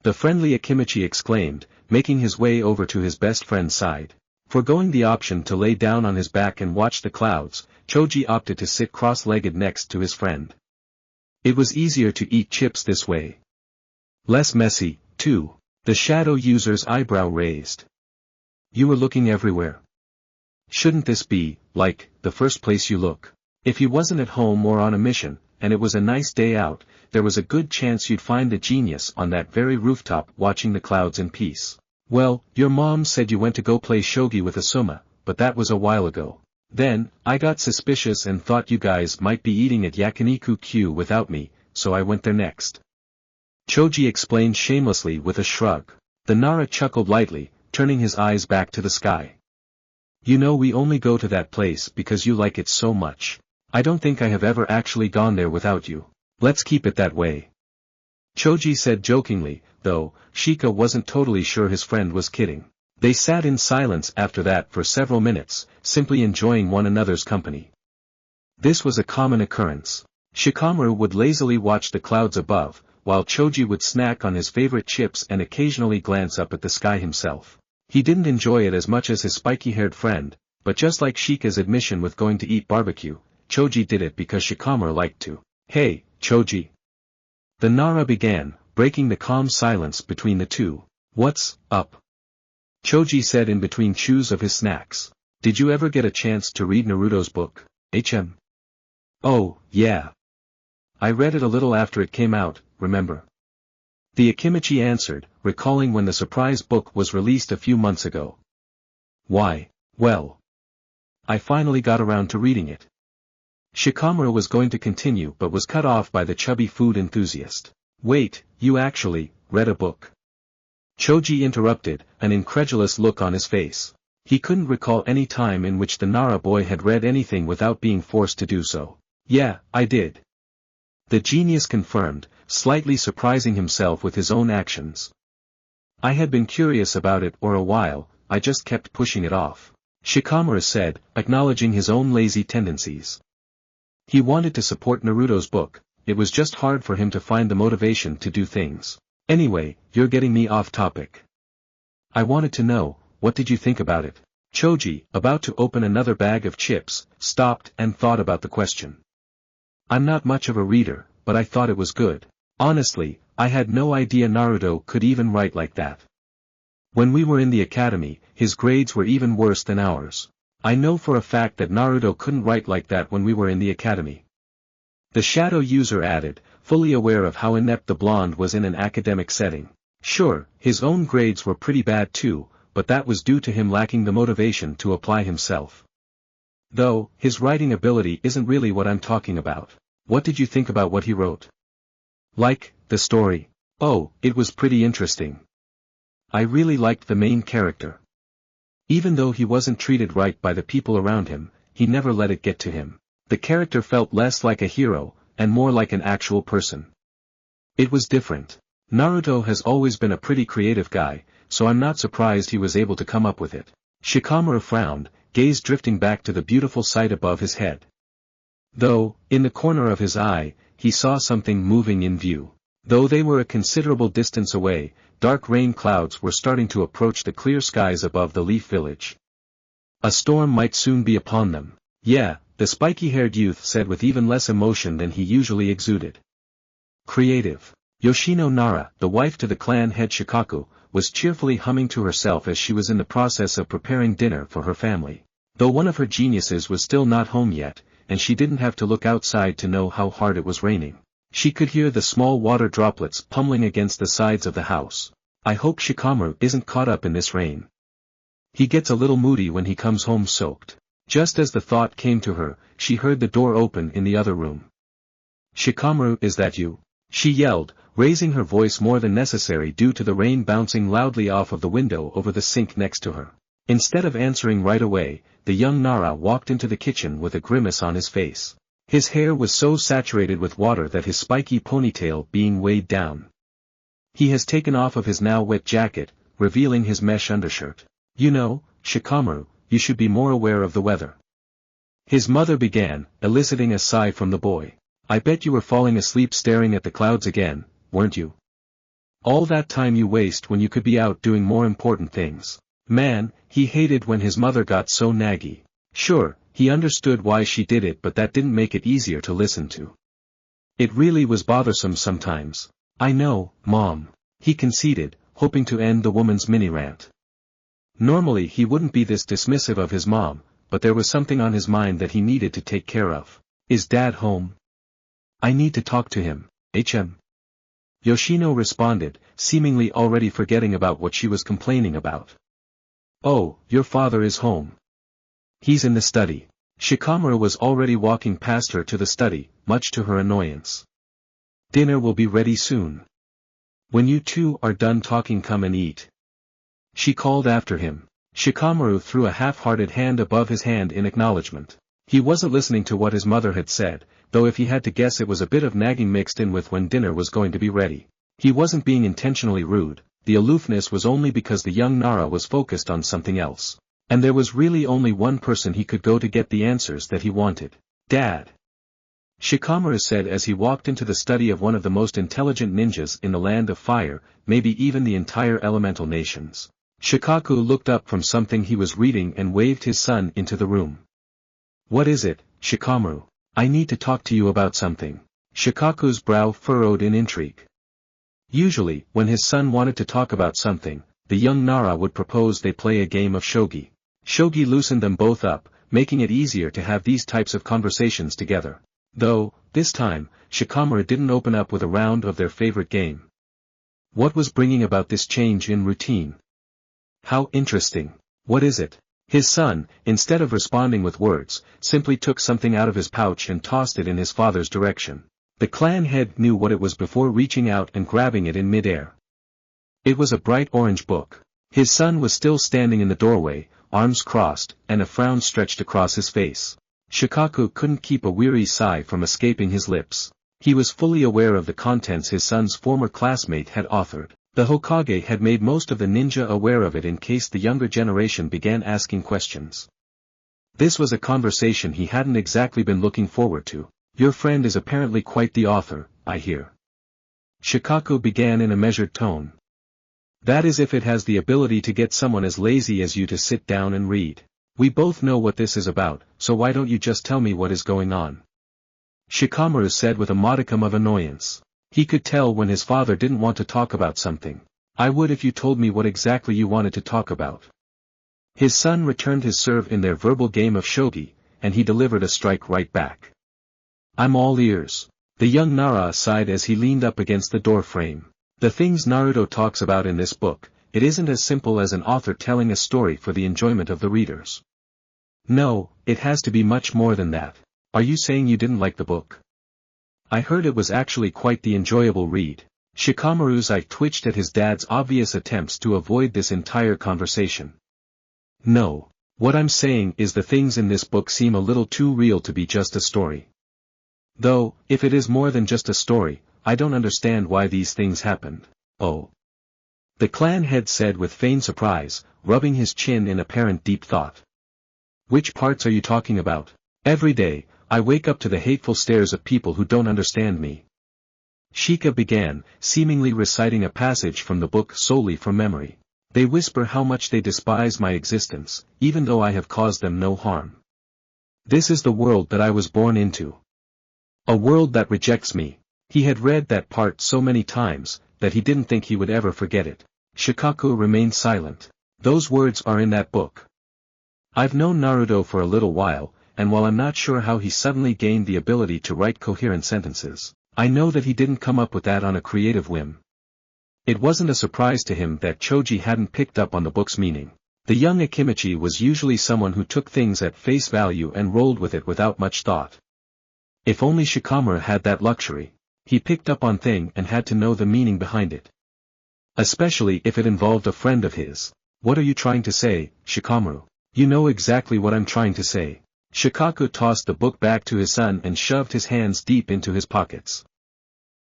The friendly Akimichi exclaimed, making his way over to his best friend's side. Foregoing the option to lay down on his back and watch the clouds, Choji opted to sit cross-legged next to his friend. It was easier to eat chips this way. Less messy, too. The shadow user's eyebrow raised. "You were looking everywhere. Shouldn't this be, like, the first place you look? If you wasn't at home or on a mission, and it was a nice day out, there was a good chance you'd find the genius on that very rooftop watching the clouds in peace. Well, your mom said you went to go play shogi with Asuma, but that was a while ago. Then, I got suspicious and thought you guys might be eating at Yakiniku-Q without me, so I went there next." Choji explained shamelessly with a shrug. The Nara chuckled lightly, turning his eyes back to the sky. "You know we only go to that place because you like it so much. I don't think I have ever actually gone there without you. Let's keep it that way." Choji said jokingly, though Shika wasn't totally sure his friend was kidding. They sat in silence after that for several minutes, simply enjoying one another's company. This was a common occurrence. Shikamaru would lazily watch the clouds above, while Choji would snack on his favorite chips and occasionally glance up at the sky himself. He didn't enjoy it as much as his spiky-haired friend, but just like Shika's admission with going to eat barbecue, Choji did it because Shikamaru liked to. "Hey, Choji." The Nara began, breaking the calm silence between the two. "What's up?" Choji said in between chews of his snacks. "Did you ever get a chance to read Naruto's book, HM?" "Oh, yeah. I read it a little after it came out, remember?" The Akimichi answered, recalling when the surprise book was released a few months ago. "Why, well, I finally got around to reading it." Shikamaru was going to continue but was cut off by the chubby food enthusiast. "Wait, you actually read a book?" Choji interrupted, an incredulous look on his face. He couldn't recall any time in which the Nara boy had read anything without being forced to do so. "Yeah, I did." The genius confirmed, slightly surprising himself with his own actions. "I had been curious about it for a while, I just kept pushing it off," Shikamaru said, acknowledging his own lazy tendencies. He wanted to support Naruto's book, it was just hard for him to find the motivation to do things. "Anyway, you're getting me off topic. I wanted to know, what did you think about it?" Choji, about to open another bag of chips, stopped and thought about the question. "I'm not much of a reader, but I thought it was good. Honestly, I had no idea Naruto could even write like that. When we were in the academy, his grades were even worse than ours. I know for a fact that Naruto couldn't write like that when we were in the academy." The shadow user added, fully aware of how inept the blonde was in an academic setting. Sure, his own grades were pretty bad too, but that was due to him lacking the motivation to apply himself. Though, his writing ability isn't really what I'm talking about. What did you think about what he wrote? Like, the story? Oh, it was pretty interesting. I really liked the main character. Even though he wasn't treated right by the people around him, he never let it get to him. The character felt less like a hero, and more like an actual person. It was different. Naruto has always been a pretty creative guy, so I'm not surprised he was able to come up with it. Shikamaru frowned, gaze drifting back to the beautiful sight above his head. Though, in the corner of his eye, he saw something moving in view. Though they were a considerable distance away, dark rain clouds were starting to approach the clear skies above the Leaf Village. A storm might soon be upon them. Yeah, the spiky-haired youth said with even less emotion than he usually exuded. Creative. Yoshino Nara, the wife to the clan head Shikaku, was cheerfully humming to herself as she was in the process of preparing dinner for her family. Though one of her geniuses was still not home yet, and she didn't have to look outside to know how hard it was raining, she could hear the small water droplets pummeling against the sides of the house. I hope Shikamaru isn't caught up in this rain. He gets a little moody when he comes home soaked. Just as the thought came to her, she heard the door open in the other room. Shikamaru, is that you? She yelled, raising her voice more than necessary due to the rain bouncing loudly off of the window over the sink next to her. Instead of answering right away, the young Nara walked into the kitchen with a grimace on his face. His hair was so saturated with water that his spiky ponytail being weighed down. He has taken off of his now wet jacket, revealing his mesh undershirt. You know, Shikamaru, you should be more aware of the weather. His mother began, eliciting a sigh from the boy. I bet you were falling asleep staring at the clouds again, weren't you? All that time you waste when you could be out doing more important things. Man, he hated when his mother got so naggy. Sure, he understood why she did it, but that didn't make it easier to listen to. It really was bothersome sometimes. I know, Mom. He conceded, hoping to end the woman's mini-rant. Normally he wouldn't be this dismissive of his mom, but there was something on his mind that he needed to take care of. Is Dad home? I need to talk to him, HM. Yoshino responded, seemingly already forgetting about what she was complaining about. Oh, your father is home. He's in the study. Shikamaru was already walking past her to the study, much to her annoyance. Dinner will be ready soon. When you two are done talking, come and eat. She called after him. Shikamaru threw a half-hearted hand above his hand in acknowledgement. He wasn't listening to what his mother had said, though if he had to guess it was a bit of nagging mixed in with when dinner was going to be ready. He wasn't being intentionally rude, the aloofness was only because the young Nara was focused on something else. And there was really only one person he could go to get the answers that he wanted. Dad. Shikamaru said as he walked into the study of one of the most intelligent ninjas in the land of fire, maybe even the entire elemental nations. Shikaku looked up from something he was reading and waved his son into the room. What is it, Shikamaru? I need to talk to you about something. Shikaku's brow furrowed in intrigue. Usually, when his son wanted to talk about something, the young Nara would propose they play a game of shogi. Shogi loosened them both up, making it easier to have these types of conversations together. Though, this time, Shikamaru didn't open up with a round of their favorite game. What was bringing about this change in routine? How interesting. What is it? His son, instead of responding with words, simply took something out of his pouch and tossed it in his father's direction. The clan head knew what it was before reaching out and grabbing it in midair. It was a bright orange book. His son was still standing in the doorway, arms crossed, and a frown stretched across his face. Shikaku couldn't keep a weary sigh from escaping his lips. He was fully aware of the contents his son's former classmate had authored. The Hokage had made most of the ninja aware of it in case the younger generation began asking questions. This was a conversation he hadn't exactly been looking forward to. Your friend is apparently quite the author, I hear. Shikaku began in a measured tone. That is if it has the ability to get someone as lazy as you to sit down and read. We both know what this is about, so why don't you just tell me what is going on? Shikamaru said with a modicum of annoyance. He could tell when his father didn't want to talk about something. I would if you told me what exactly you wanted to talk about. His son returned his serve in their verbal game of shogi, and he delivered a strike right back. I'm all ears. The young Nara sighed as he leaned up against the door frame. The things Naruto talks about in this book, it isn't as simple as an author telling a story for the enjoyment of the readers. No, it has to be much more than that. Are you saying you didn't like the book? I heard it was actually quite the enjoyable read. Shikamaru's eye twitched at his dad's obvious attempts to avoid this entire conversation. No. What I'm saying is the things in this book seem a little too real to be just a story. Though, if it is more than just a story, I don't understand why these things happened. Oh. The clan head said with feigned surprise, rubbing his chin in apparent deep thought. Which parts are you talking about? Every day, I wake up to the hateful stares of people who don't understand me. Shika began, seemingly reciting a passage from the book solely from memory. They whisper how much they despise my existence, even though I have caused them no harm. This is the world that I was born into. A world that rejects me. He had read that part so many times, that he didn't think he would ever forget it. Shikaku remained silent. Those words are in that book. I've known Naruto for a little while, and while I'm not sure how he suddenly gained the ability to write coherent sentences, I know that he didn't come up with that on a creative whim. It wasn't a surprise to him that Choji hadn't picked up on the book's meaning. The young Akimichi was usually someone who took things at face value and rolled with it without much thought. If only Shikamaru had that luxury. He picked up on thing and had to know the meaning behind it. Especially if it involved a friend of his. What are you trying to say, Shikamaru? You know exactly what I'm trying to say. Shikaku tossed the book back to his son and shoved his hands deep into his pockets.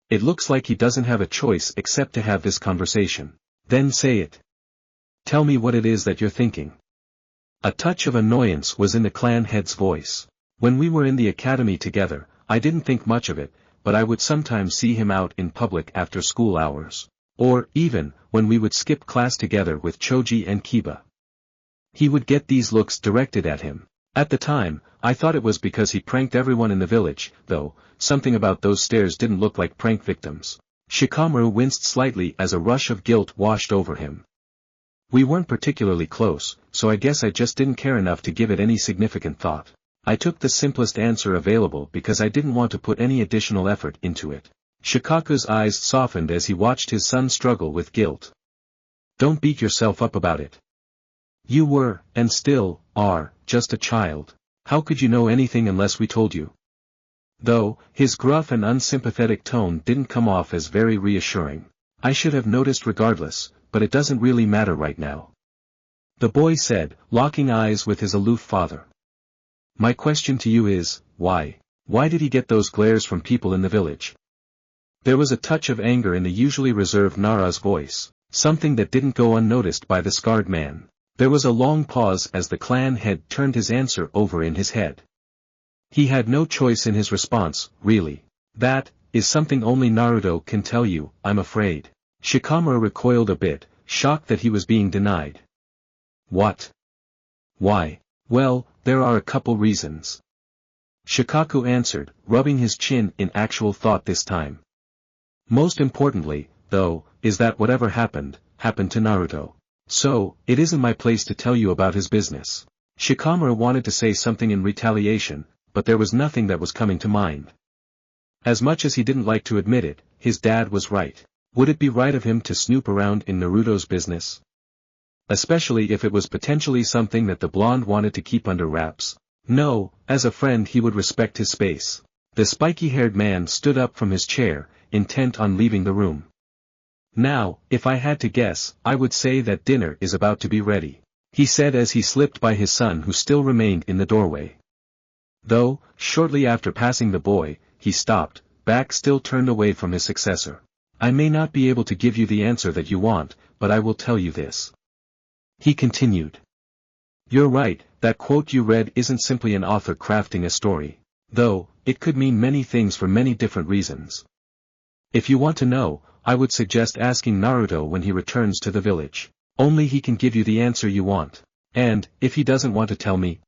It looks like he doesn't have a choice except to have this conversation. Then say it. Tell me what it is that you're thinking. A touch of annoyance was in the clan head's voice. When we were in the academy together, I didn't think much of it, but I would sometimes see him out in public after school hours. Or, even, when we would skip class together with Choji and Kiba. He would get these looks directed at him. At the time, I thought it was because he pranked everyone in the village, though, something about those stares didn't look like prank victims. Shikamaru winced slightly as a rush of guilt washed over him. We weren't particularly close, so I guess I just didn't care enough to give it any significant thought. I took the simplest answer available because I didn't want to put any additional effort into it. Shikaku's eyes softened as he watched his son struggle with guilt. Don't beat yourself up about it. You were, and still, are, just a child. How could you know anything unless we told you? Though, his gruff and unsympathetic tone didn't come off as very reassuring. I should have noticed regardless, but it doesn't really matter right now. The boy said, locking eyes with his aloof father. My question to you is, why? Why did he get those glares from people in the village? There was a touch of anger in the usually reserved Nara's voice, something that didn't go unnoticed by the scarred man. There was a long pause as the clan head turned his answer over in his head. He had no choice in his response, really. That is something only Naruto can tell you, I'm afraid. Shikamaru recoiled a bit, shocked that he was being denied. What? Why? Well, there are a couple reasons. Shikaku answered, rubbing his chin in actual thought this time. Most importantly, though, is that whatever happened to Naruto. So, it isn't my place to tell you about his business. Shikamaru wanted to say something in retaliation, but there was nothing that was coming to mind. As much as he didn't like to admit it, his dad was right. Would it be right of him to snoop around in Naruto's business? Especially if it was potentially something that the blonde wanted to keep under wraps. No, as a friend he would respect his space. The spiky-haired man stood up from his chair, intent on leaving the room. Now, if I had to guess, I would say that dinner is about to be ready, he said as he slipped by his son who still remained in the doorway. Though, shortly after passing the boy, he stopped, back still turned away from his successor. I may not be able to give you the answer that you want, but I will tell you this. He continued. You're right, that quote you read isn't simply an author crafting a story. Though, it could mean many things for many different reasons. If you want to know, I would suggest asking Naruto when he returns to the village. Only he can give you the answer you want. And, if he doesn't want to tell me?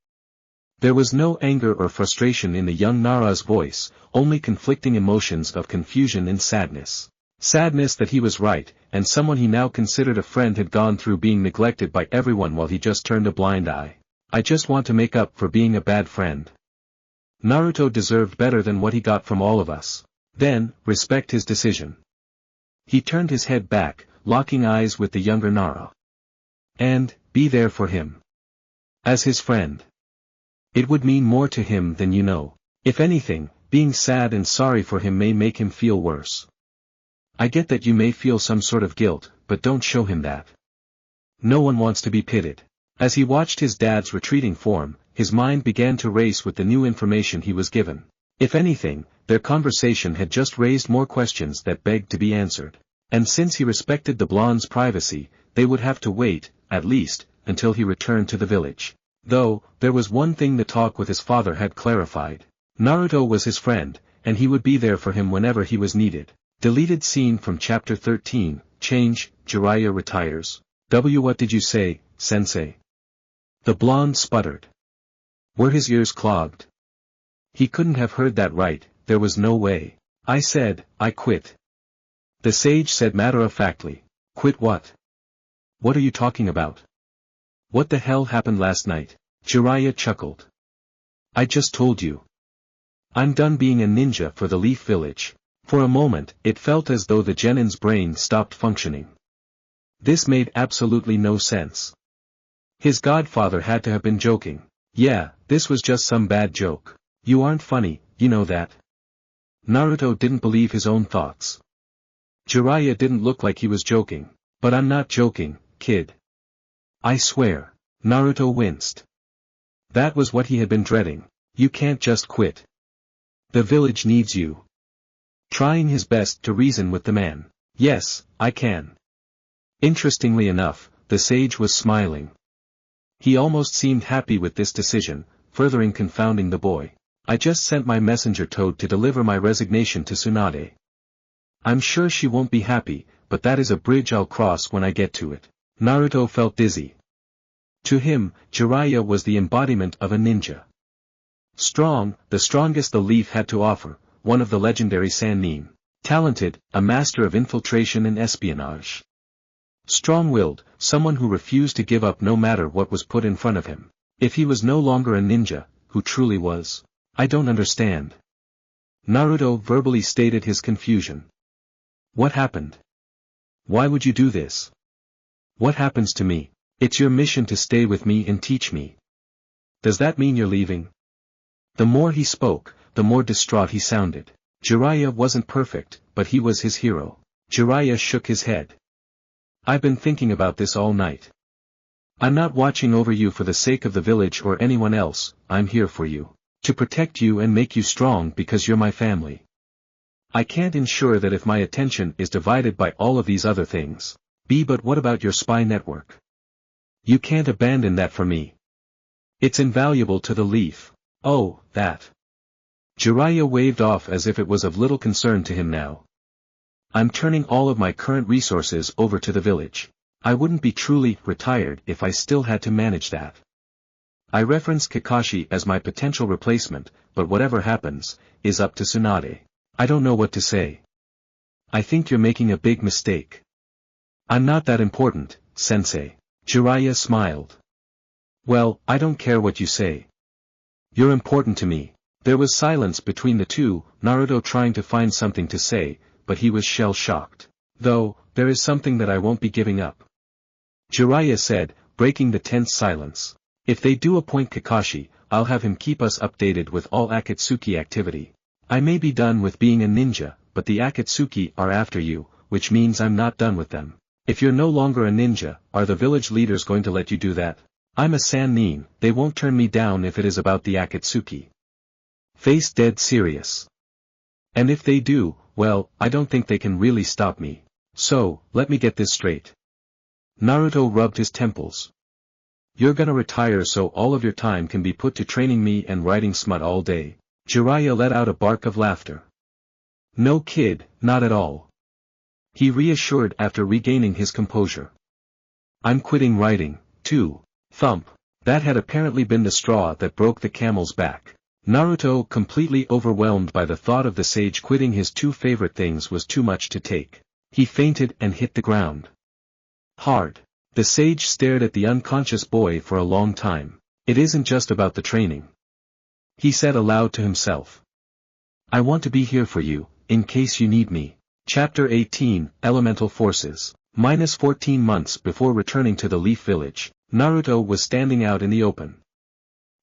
There was no anger or frustration in the young Nara's voice, only conflicting emotions of confusion and sadness. Sadness that he was right, and someone he now considered a friend had gone through being neglected by everyone while he just turned a blind eye. I just want to make up for being a bad friend. Naruto deserved better than what he got from all of us. Then, respect his decision. He turned his head back, locking eyes with the younger Nara. And, be there for him. As his friend. It would mean more to him than you know. If anything, being sad and sorry for him may make him feel worse. I get that you may feel some sort of guilt, but don't show him that. No one wants to be pitied. As he watched his dad's retreating form, his mind began to race with the new information he was given. If anything, their conversation had just raised more questions that begged to be answered. And since he respected the blonde's privacy, they would have to wait, at least, until he returned to the village. Though, there was one thing the talk with his father had clarified. Naruto was his friend, and he would be there for him whenever he was needed. Deleted scene from chapter 13, change, Jiraiya retires. What did you say, sensei? The blonde sputtered. Were his ears clogged? He couldn't have heard that right, there was no way. I said, I quit. The sage said matter-of-factly. Quit what? What are you talking about? What the hell happened last night? Jiraiya chuckled. I just told you. I'm done being a ninja for the Leaf Village. For a moment, it felt as though the genin's brain stopped functioning. This made absolutely no sense. His godfather had to have been joking. Yeah, this was just some bad joke. You aren't funny, you know that. Naruto didn't believe his own thoughts. Jiraiya didn't look like he was joking. But I'm not joking, kid. I swear. Naruto winced. That was what he had been dreading. You can't just quit. The village needs you. Trying his best to reason with the man. Yes, I can. Interestingly enough, the sage was smiling. He almost seemed happy with this decision, furthering confounding the boy. I just sent my messenger Toad to deliver my resignation to Tsunade. I'm sure she won't be happy, but that is a bridge I'll cross when I get to it. Naruto felt dizzy. To him, Jiraiya was the embodiment of a ninja. Strong, the strongest the Leaf had to offer, one of the legendary Sannin. Talented, a master of infiltration and espionage. Strong-willed, someone who refused to give up no matter what was put in front of him. If he was no longer a ninja, who truly was? I don't understand. Naruto verbally stated his confusion. What happened? Why would you do this? What happens to me? It's your mission to stay with me and teach me. Does that mean you're leaving? The more he spoke, the more distraught he sounded. Jiraiya wasn't perfect, but he was his hero. Jiraiya shook his head. I've been thinking about this all night. I'm not watching over you for the sake of the village or anyone else, I'm here for you. To protect you and make you strong because you're my family. I can't ensure that if my attention is divided by all of these other things. But what about your spy network? You can't abandon that for me. It's invaluable to the Leaf. Oh, that. Jiraiya waved off as if it was of little concern to him now. I'm turning all of my current resources over to the village. I wouldn't be truly retired if I still had to manage that. I reference Kakashi as my potential replacement, but whatever happens, is up to Tsunade. I don't know what to say. I think you're making a big mistake. I'm not that important, sensei. Jiraiya smiled. Well, I don't care what you say. You're important to me. There was silence between the two, Naruto trying to find something to say, but he was shell-shocked. Though, there is something that I won't be giving up. Jiraiya said, breaking the tense silence. If they do appoint Kakashi, I'll have him keep us updated with all Akatsuki activity. I may be done with being a ninja, but the Akatsuki are after you, which means I'm not done with them. If you're no longer a ninja, are the village leaders going to let you do that? I'm a Sannin, they won't turn me down if it is about the Akatsuki. Face dead serious. And if they do, well, I don't think they can really stop me. So, let me get this straight. Naruto rubbed his temples. You're gonna retire so all of your time can be put to training me and writing smut all day. Jiraiya let out a bark of laughter. No kid, not at all. He reassured after regaining his composure. I'm quitting writing, too. Thump. That had apparently been the straw that broke the camel's back. Naruto, completely overwhelmed by the thought of the sage quitting his two favorite things, was too much to take. He fainted and hit the ground. Hard. The sage stared at the unconscious boy for a long time. It isn't just about the training. He said aloud to himself. I want to be here for you, in case you need me. Chapter 18, Elemental Forces. Minus 14 months before returning to the Leaf Village, Naruto was standing out in the open.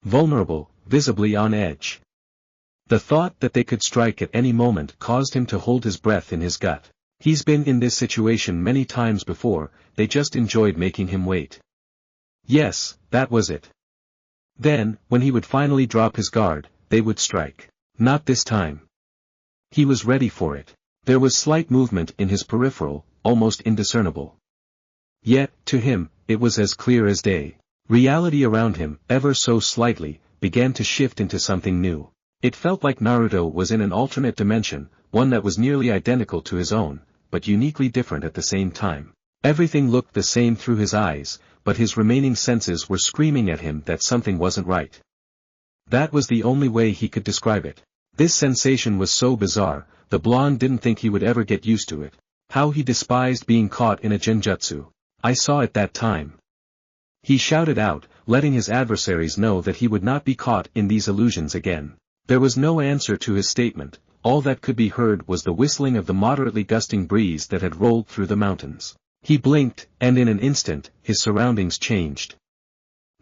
Vulnerable, visibly on edge. The thought that they could strike at any moment caused him to hold his breath in his gut. He's been in this situation many times before, they just enjoyed making him wait. Yes, that was it. Then, when he would finally drop his guard, they would strike. Not this time. He was ready for it. There was slight movement in his peripheral, almost indiscernible. Yet, to him, it was as clear as day. Reality around him, ever so slightly, began to shift into something new. It felt like Naruto was in an alternate dimension, one that was nearly identical to his own, but uniquely different at the same time. Everything looked the same through his eyes, but his remaining senses were screaming at him that something wasn't right. That was the only way he could describe it. This sensation was so bizarre, the blonde didn't think he would ever get used to it. How he despised being caught in a genjutsu. I saw it that time. He shouted out, letting his adversaries know that he would not be caught in these illusions again. There was no answer to his statement, all that could be heard was the whistling of the moderately gusting breeze that had rolled through the mountains. He blinked, and in an instant, his surroundings changed.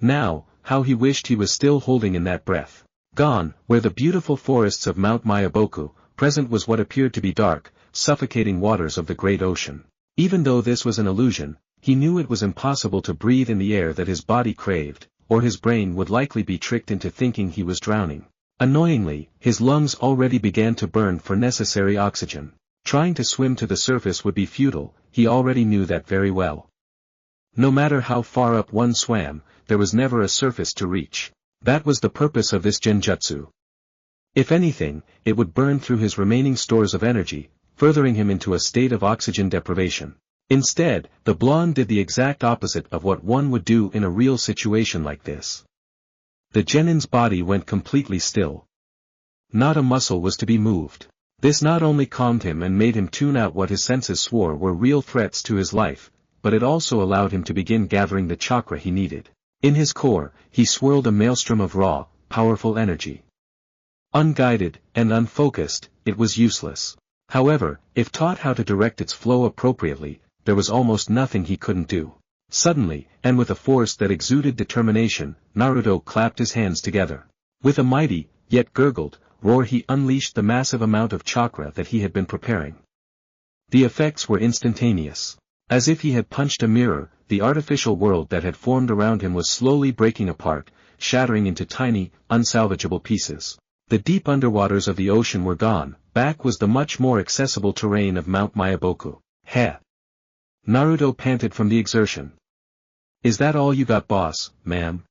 Now, how he wished he was still holding in that breath. Gone, where the beautiful forests of Mount Mayaboku, present was what appeared to be dark, suffocating waters of the great ocean. Even though this was an illusion, he knew it was impossible to breathe in the air that his body craved, or his brain would likely be tricked into thinking he was drowning. Annoyingly, his lungs already began to burn for necessary oxygen. Trying to swim to the surface would be futile, he already knew that very well. No matter how far up one swam, there was never a surface to reach. That was the purpose of this genjutsu. If anything, it would burn through his remaining stores of energy, furthering him into a state of oxygen deprivation. Instead, the blonde did the exact opposite of what one would do in a real situation like this. The genin's body went completely still. Not a muscle was to be moved. This not only calmed him and made him tune out what his senses swore were real threats to his life, but it also allowed him to begin gathering the chakra he needed. In his core, he swirled a maelstrom of raw, powerful energy. Unguided, and unfocused, it was useless. However, if taught how to direct its flow appropriately, there was almost nothing he couldn't do. Suddenly, and with a force that exuded determination, Naruto clapped his hands together. With a mighty, yet gurgled, roar he unleashed the massive amount of chakra that he had been preparing. The effects were instantaneous. As if he had punched a mirror, the artificial world that had formed around him was slowly breaking apart, shattering into tiny, unsalvageable pieces. The deep underwaters of the ocean were gone, back was the much more accessible terrain of Mount Mayaboku. Heh! Naruto panted from the exertion. Is that all you got, boss, ma'am?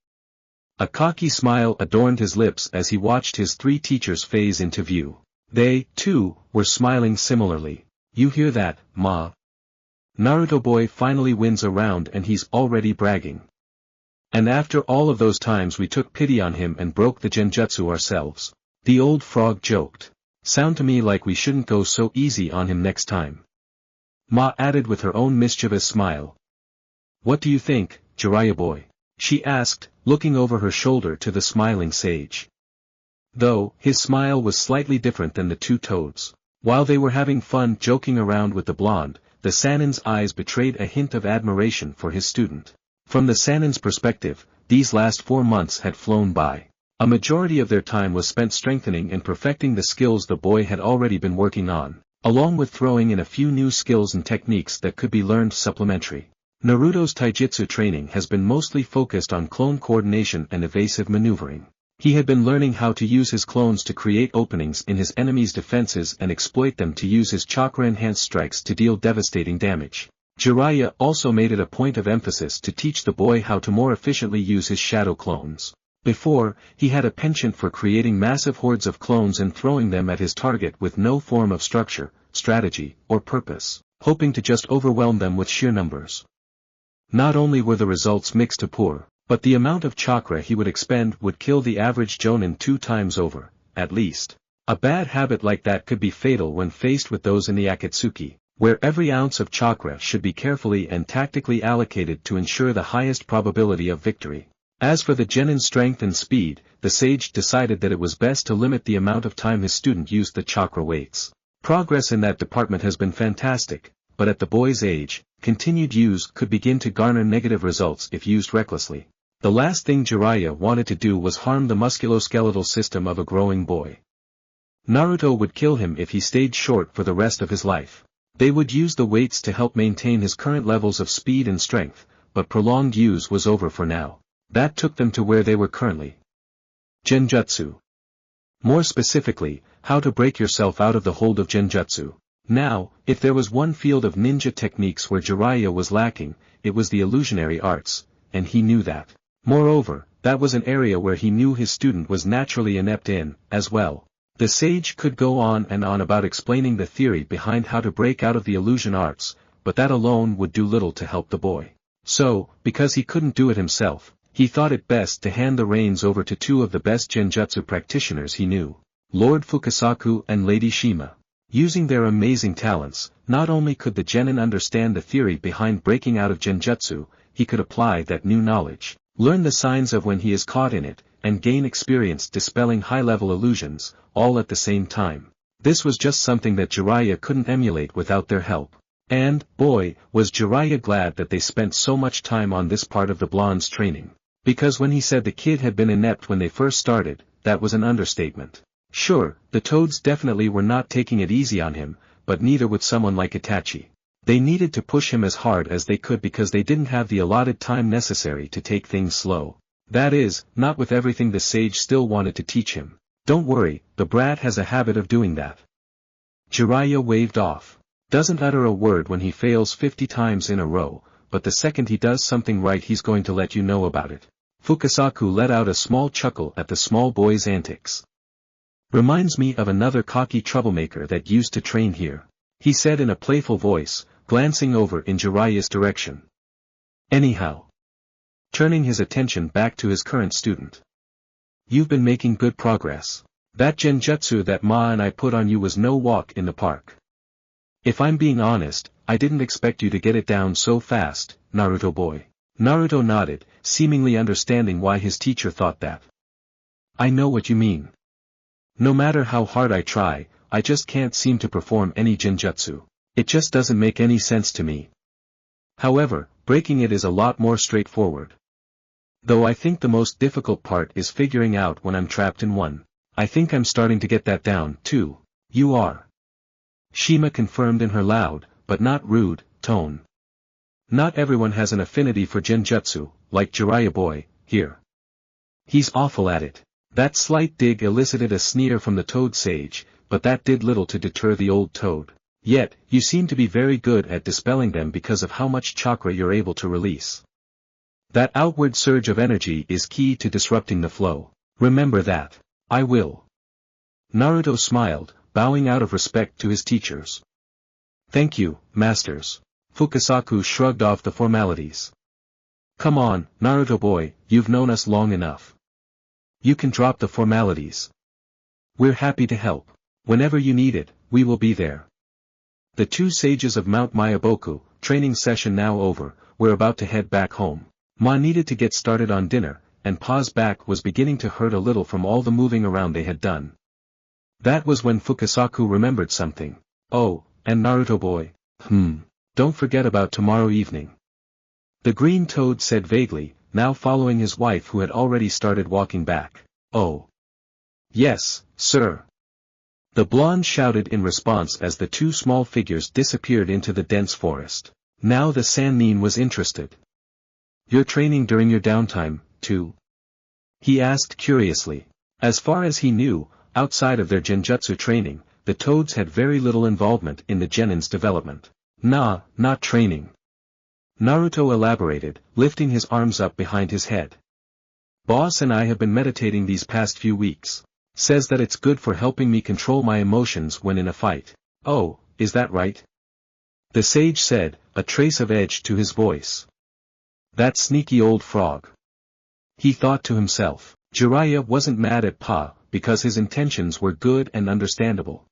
A cocky smile adorned his lips as he watched his three teachers phase into view. They, too, were smiling similarly. You hear that, ma? Naruto boy finally wins a round and he's already bragging. And after all of those times we took pity on him and broke the genjutsu ourselves. The old frog joked. Sound to me like we shouldn't go so easy on him next time. Ma added with her own mischievous smile. What do you think, Jiraiya boy? She asked, looking over her shoulder to the smiling sage. Though, his smile was slightly different than the two toads. While they were having fun joking around with the blonde, the Sanin's eyes betrayed a hint of admiration for his student. From the Sanin's perspective, these last 4 months had flown by. A majority of their time was spent strengthening and perfecting the skills the boy had already been working on, along with throwing in a few new skills and techniques that could be learned supplementary. Naruto's Taijutsu training has been mostly focused on clone coordination and evasive maneuvering. He had been learning how to use his clones to create openings in his enemy's defenses and exploit them to use his chakra-enhanced strikes to deal devastating damage. Jiraiya also made it a point of emphasis to teach the boy how to more efficiently use his shadow clones. Before, he had a penchant for creating massive hordes of clones and throwing them at his target with no form of structure, strategy, or purpose, hoping to just overwhelm them with sheer numbers. Not only were the results mixed to poor, but the amount of chakra he would expend would kill the average jonin 2 times over, at least. A bad habit like that could be fatal when faced with those in the Akatsuki, where every ounce of chakra should be carefully and tactically allocated to ensure the highest probability of victory. As for the genin's strength and speed, the sage decided that it was best to limit the amount of time his student used the chakra weights. Progress in that department has been fantastic, but at the boy's age, continued use could begin to garner negative results if used recklessly. The last thing Jiraiya wanted to do was harm the musculoskeletal system of a growing boy. Naruto would kill him if he stayed short for the rest of his life. They would use the weights to help maintain his current levels of speed and strength, but prolonged use was over for now. That took them to where they were currently. Genjutsu. More specifically, how to break yourself out of the hold of Genjutsu. Now, if there was one field of ninja techniques where Jiraiya was lacking, it was the illusionary arts, and he knew that. Moreover, that was an area where he knew his student was naturally inept in, as well. The sage could go on and on about explaining the theory behind how to break out of the illusion arts, but that alone would do little to help the boy. So, because he couldn't do it himself, he thought it best to hand the reins over to two of the best Genjutsu practitioners he knew, Lord Fukasaku and Lady Shima. Using their amazing talents, not only could the genin understand the theory behind breaking out of Genjutsu, he could apply that new knowledge, learn the signs of when he is caught in it, and gain experience dispelling high-level illusions, all at the same time. This was just something that Jiraiya couldn't emulate without their help. And, boy, was Jiraiya glad that they spent so much time on this part of the blonde's training. Because when he said the kid had been inept when they first started, that was an understatement. Sure, the Toads definitely were not taking it easy on him, but neither would someone like Itachi. They needed to push him as hard as they could because they didn't have the allotted time necessary to take things slow. That is, not with everything the sage still wanted to teach him. Don't worry, the brat has a habit of doing that. Jiraiya waved off. Doesn't utter a word when he fails 50 times in a row, but the second he does something right he's going to let you know about it. Fukasaku let out a small chuckle at the small boy's antics. Reminds me of another cocky troublemaker that used to train here, he said in a playful voice, glancing over in Jiraiya's direction. Anyhow, turning his attention back to his current student. You've been making good progress. That genjutsu that Ma and I put on you was no walk in the park. If I'm being honest, I didn't expect you to get it down so fast, Naruto boy. Naruto nodded, seemingly understanding why his teacher thought that. I know what you mean. No matter how hard I try, I just can't seem to perform any genjutsu. It just doesn't make any sense to me. However, breaking it is a lot more straightforward. Though I think the most difficult part is figuring out when I'm trapped in one. I think I'm starting to get that down, too. You are. Shima confirmed in her loud, but not rude, tone. Not everyone has an affinity for genjutsu, like Jiraiya boy, here. He's awful at it. That slight dig elicited a sneer from the Toad Sage, but that did little to deter the old Toad. Yet, you seem to be very good at dispelling them because of how much chakra you're able to release. That outward surge of energy is key to disrupting the flow. Remember that. I will. Naruto smiled, bowing out of respect to his teachers. Thank you, masters. Fukasaku shrugged off the formalities. Come on, Naruto boy, you've known us long enough. You can drop the formalities. We're happy to help. Whenever you need it, we will be there. The two sages of Mount Mayaboku, training session now over, were about to head back home. Ma needed to get started on dinner, and Pa's back was beginning to hurt a little from all the moving around they had done. That was when Fukasaku remembered something. Oh, and Naruto boy, don't forget about tomorrow evening. The green toad said vaguely, now following his wife who had already started walking back. Oh. Yes, sir. The blonde shouted in response as the two small figures disappeared into the dense forest. Now the Sannin was interested. You're training during your downtime, too? He asked curiously. As far as he knew, outside of their genjutsu training, the toads had very little involvement in the genin's development. Nah, not training. Naruto elaborated, lifting his arms up behind his head. Boss and I have been meditating these past few weeks. Says that it's good for helping me control my emotions when in a fight. Oh, is that right? The sage said, a trace of edge to his voice. That sneaky old frog. He thought to himself. Jiraiya wasn't mad at Pa, because his intentions were good and understandable.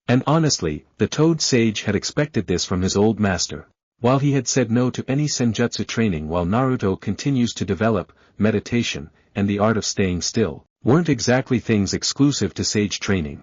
And honestly, the Toad Sage had expected this from his old master. While he had said no to any senjutsu training while Naruto continues to develop, meditation, and the art of staying still, weren't exactly things exclusive to sage training.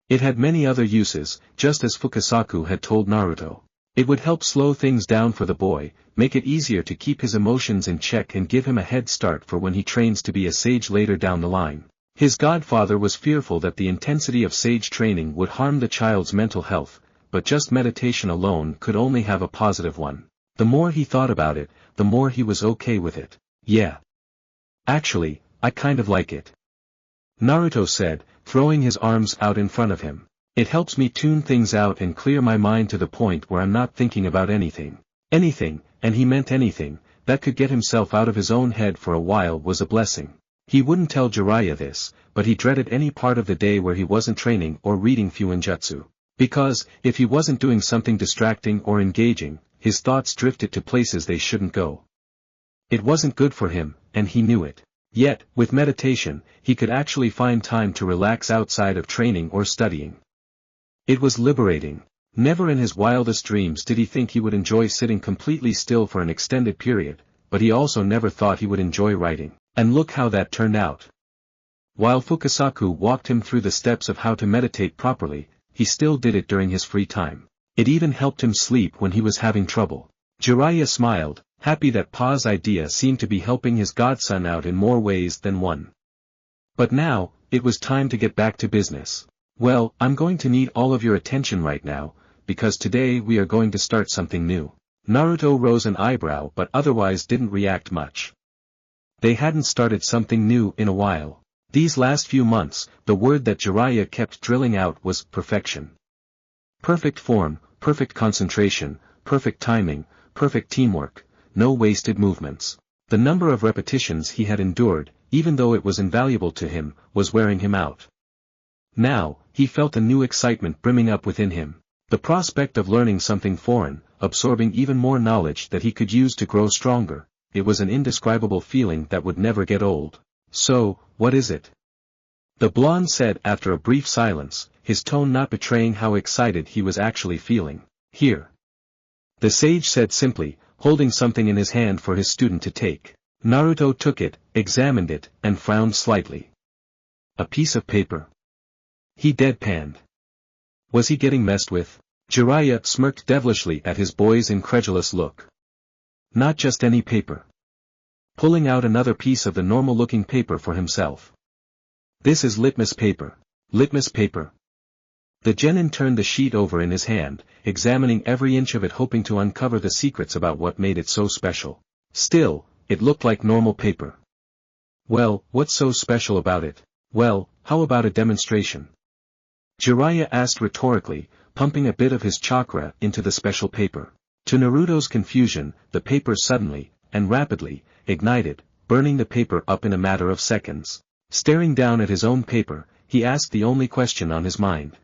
It had many other uses, just as Fukasaku had told Naruto. It would help slow things down for the boy, make it easier to keep his emotions in check and give him a head start for when he trains to be a sage later down the line. His godfather was fearful that the intensity of sage training would harm the child's mental health, but just meditation alone could only have a positive one. The more he thought about it, the more he was okay with it. Yeah. Actually, I kind of like it. Naruto said, throwing his arms out in front of him. It helps me tune things out and clear my mind to the point where I'm not thinking about anything. Anything, and he meant anything, that could get himself out of his own head for a while was a blessing. He wouldn't tell Jiraiya this, but he dreaded any part of the day where he wasn't training or reading Fuinjutsu. Because, if he wasn't doing something distracting or engaging, his thoughts drifted to places they shouldn't go. It wasn't good for him, and he knew it. Yet, with meditation, he could actually find time to relax outside of training or studying. It was liberating. Never in his wildest dreams did he think he would enjoy sitting completely still for an extended period, but he also never thought he would enjoy writing. And look how that turned out. While Fukasaku walked him through the steps of how to meditate properly, he still did it during his free time. It even helped him sleep when he was having trouble. Jiraiya smiled, happy that Pa's idea seemed to be helping his godson out in more ways than one. But now, it was time to get back to business. Well, I'm going to need all of your attention right now, because today we are going to start something new. Naruto rose an eyebrow but otherwise didn't react much. They hadn't started something new in a while. These last few months, the word that Jiraiya kept drilling out was perfection. Perfect form, perfect concentration, perfect timing, perfect teamwork, no wasted movements. The number of repetitions he had endured, even though it was invaluable to him, was wearing him out. Now, he felt a new excitement brimming up within him. The prospect of learning something foreign, absorbing even more knowledge that he could use to grow stronger. It was an indescribable feeling that would never get old. So, what is it? The blonde said after a brief silence, his tone not betraying how excited he was actually feeling. Here. The sage said simply, holding something in his hand for his student to take. Naruto took it, examined it, and frowned slightly. A piece of paper. He deadpanned. Was he getting messed with? Jiraiya smirked devilishly at his boy's incredulous look. Not just any paper. Pulling out another piece of the normal-looking paper for himself. This is litmus paper. Litmus paper. The genin turned the sheet over in his hand, examining every inch of it hoping to uncover the secrets about what made it so special. Still, it looked like normal paper. Well, what's so special about it? Well, how about a demonstration? Jiraiya asked rhetorically, pumping a bit of his chakra into the special paper. To Naruto's confusion, the paper suddenly, and rapidly, ignited, burning the paper up in a matter of seconds. Staring down at his own paper, he asked the only question on his mind.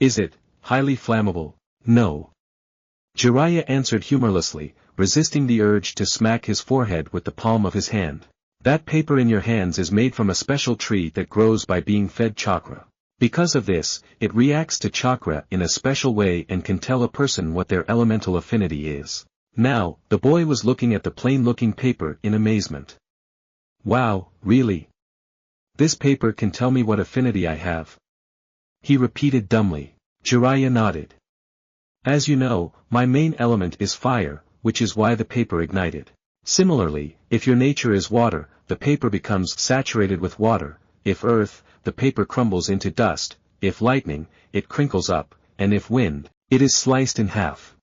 Is it highly flammable? No. Jiraiya answered humorlessly, resisting the urge to smack his forehead with the palm of his hand. That paper in your hands is made from a special tree that grows by being fed chakra. Because of this, it reacts to chakra in a special way and can tell a person what their elemental affinity is. Now, the boy was looking at the plain-looking paper in amazement. Wow, really? This paper can tell me what affinity I have? He repeated dumbly. Jiraiya nodded. As you know, my main element is fire, which is why the paper ignited. Similarly, if your nature is water, the paper becomes saturated with water. If earth, the paper crumbles into dust. If lightning, it crinkles up, and if wind, it is sliced in half.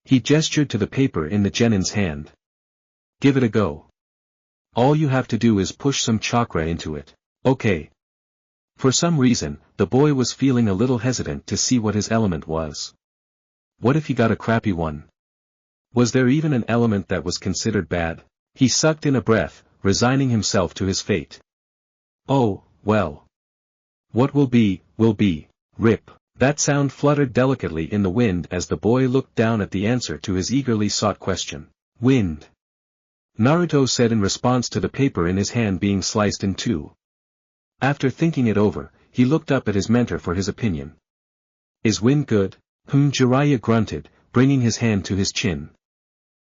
He gestured to the paper in the genin's hand. Give it a go. All you have to do is push some chakra into it. Okay. For some reason, the boy was feeling a little hesitant to see what his element was. What if he got a crappy one? Was there even an element that was considered bad? He sucked in a breath, resigning himself to his fate. Oh, well. What will be, rip. That sound fluttered delicately in the wind as the boy looked down at the answer to his eagerly sought question. Wind. Naruto said in response to the paper in his hand being sliced in two. After thinking it over, he looked up at his mentor for his opinion. Is wind good? Jiraiya grunted, bringing his hand to his chin.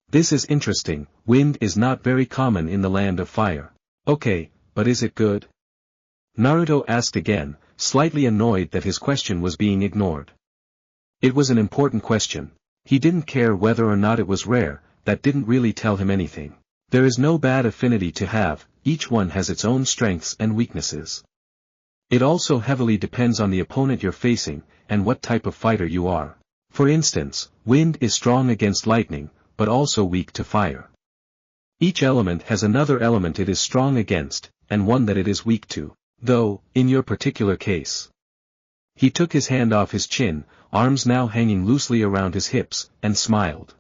This is interesting, wind is not very common in the land of fire. Okay, but is it good? Naruto asked again, slightly annoyed that his question was being ignored. It was an important question. He didn't care whether or not it was rare, that didn't really tell him anything. There is no bad affinity to have, each one has its own strengths and weaknesses. It also heavily depends on the opponent you're facing, and what type of fighter you are. For instance, wind is strong against lightning, but also weak to fire. Each element has another element it is strong against, and one that it is weak to. Though, in your particular case. He took his hand off his chin, arms now hanging loosely around his hips, and smiled.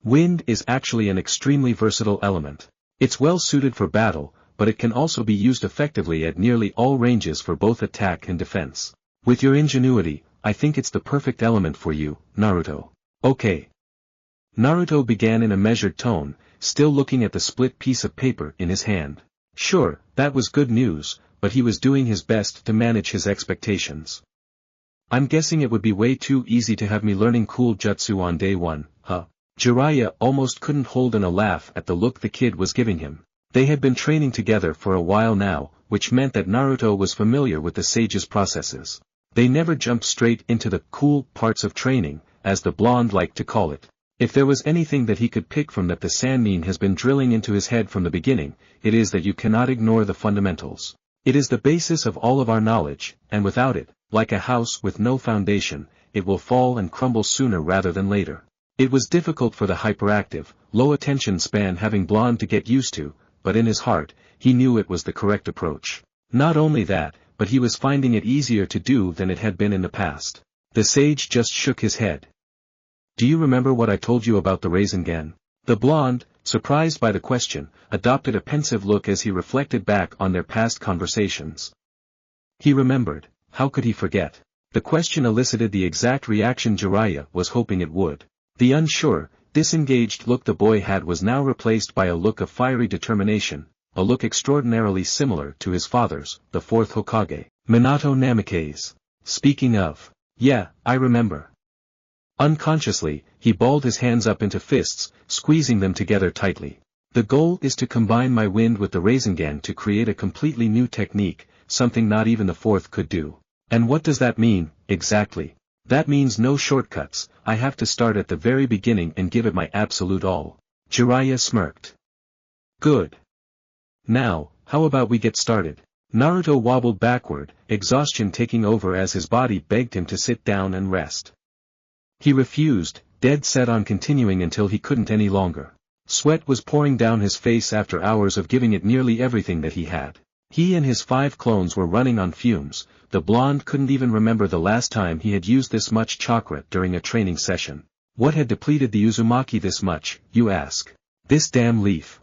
Wind is actually an extremely versatile element. It's well suited for battle, but it can also be used effectively at nearly all ranges for both attack and defense. With your ingenuity, I think it's the perfect element for you, Naruto. Okay. Naruto began in a measured tone, still looking at the split piece of paper in his hand. Sure, that was good news, but he was doing his best to manage his expectations. I'm guessing it would be way too easy to have me learning cool jutsu on day one, huh? Jiraiya almost couldn't hold in a laugh at the look the kid was giving him. They had been training together for a while now, which meant that Naruto was familiar with the sage's processes. They never jumped straight into the cool parts of training, as the blonde liked to call it. If there was anything that he could pick from that the Sannin has been drilling into his head from the beginning, it is that you cannot ignore the fundamentals. It is the basis of all of our knowledge, and without it, like a house with no foundation, it will fall and crumble sooner rather than later. It was difficult for the hyperactive, low attention span having blonde to get used to, but in his heart, he knew it was the correct approach. Not only that, but he was finding it easier to do than it had been in the past. The sage just shook his head. Do you remember what I told you about the Rasengan? The blonde, surprised by the question, adopted a pensive look as he reflected back on their past conversations. He remembered. How could he forget? The question elicited the exact reaction Jiraiya was hoping it would. The unsure, disengaged look the boy had was now replaced by a look of fiery determination, a look extraordinarily similar to his father's, the fourth Hokage, Minato Namikaze. Speaking of. Yeah, I remember. Unconsciously, he balled his hands up into fists, squeezing them together tightly. The goal is to combine my wind with the Rasengan to create a completely new technique, something not even the fourth could do. And what does that mean, exactly? That means no shortcuts. I have to start at the very beginning and give it my absolute all. Jiraiya smirked. Good. Now, how about we get started? Naruto wobbled backward, exhaustion taking over as his body begged him to sit down and rest. He refused, dead set on continuing until he couldn't any longer. Sweat was pouring down his face after hours of giving it nearly everything that he had. He and his 5 clones were running on fumes. The blonde couldn't even remember the last time he had used this much chakra during a training session. What had depleted the Uzumaki this much, you ask? This damn leaf.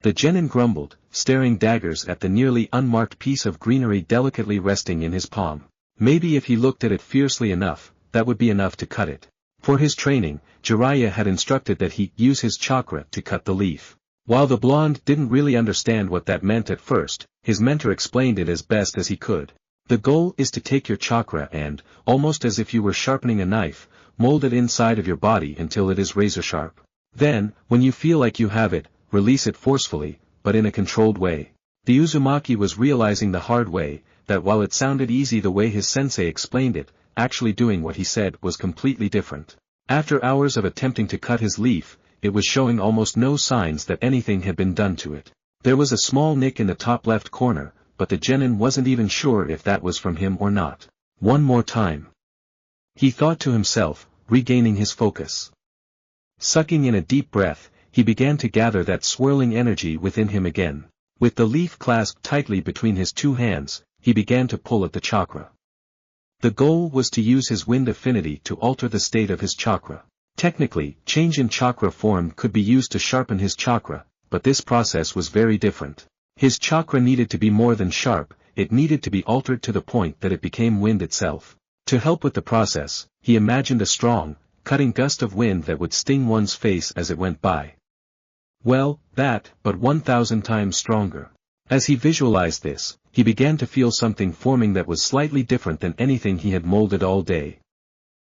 The genin grumbled, staring daggers at the nearly unmarked piece of greenery delicately resting in his palm. Maybe if he looked at it fiercely enough, that would be enough to cut it. For his training, Jiraiya had instructed that he use his chakra to cut the leaf. While the blonde didn't really understand what that meant at first, his mentor explained it as best as he could. The goal is to take your chakra and, almost as if you were sharpening a knife, mold it inside of your body until it is razor sharp. Then, when you feel like you have it, release it forcefully, but in a controlled way. The Uzumaki was realizing the hard way, that while it sounded easy the way his sensei explained it, actually doing what he said was completely different. After hours of attempting to cut his leaf, it was showing almost no signs that anything had been done to it. There was a small nick in the top left corner, but the genin wasn't even sure if that was from him or not. One more time. He thought to himself, regaining his focus. Sucking in a deep breath, he began to gather that swirling energy within him again. With the leaf clasped tightly between his 2 hands, he began to pull at the chakra. The goal was to use his wind affinity to alter the state of his chakra. Technically, change in chakra form could be used to sharpen his chakra, but this process was very different. His chakra needed to be more than sharp, it needed to be altered to the point that it became wind itself. To help with the process, he imagined a strong, cutting gust of wind that would sting one's face as it went by. Well, that, but 1,000 times stronger. As he visualized this, he began to feel something forming that was slightly different than anything he had molded all day.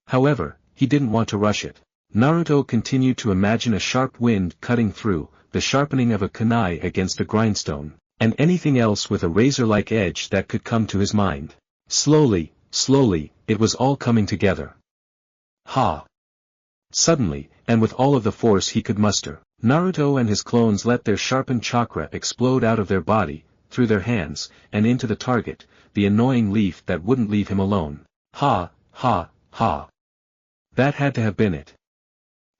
However, he didn't want to rush it. Naruto continued to imagine a sharp wind cutting through, the sharpening of a kunai against a grindstone, and anything else with a razor-like edge that could come to his mind. Slowly, slowly, it was all coming together. Ha! Suddenly, and with all of the force he could muster, Naruto and his clones let their sharpened chakra explode out of their body, through their hands, and into the target, the annoying leaf that wouldn't leave him alone. Ha, ha, ha. That had to have been it.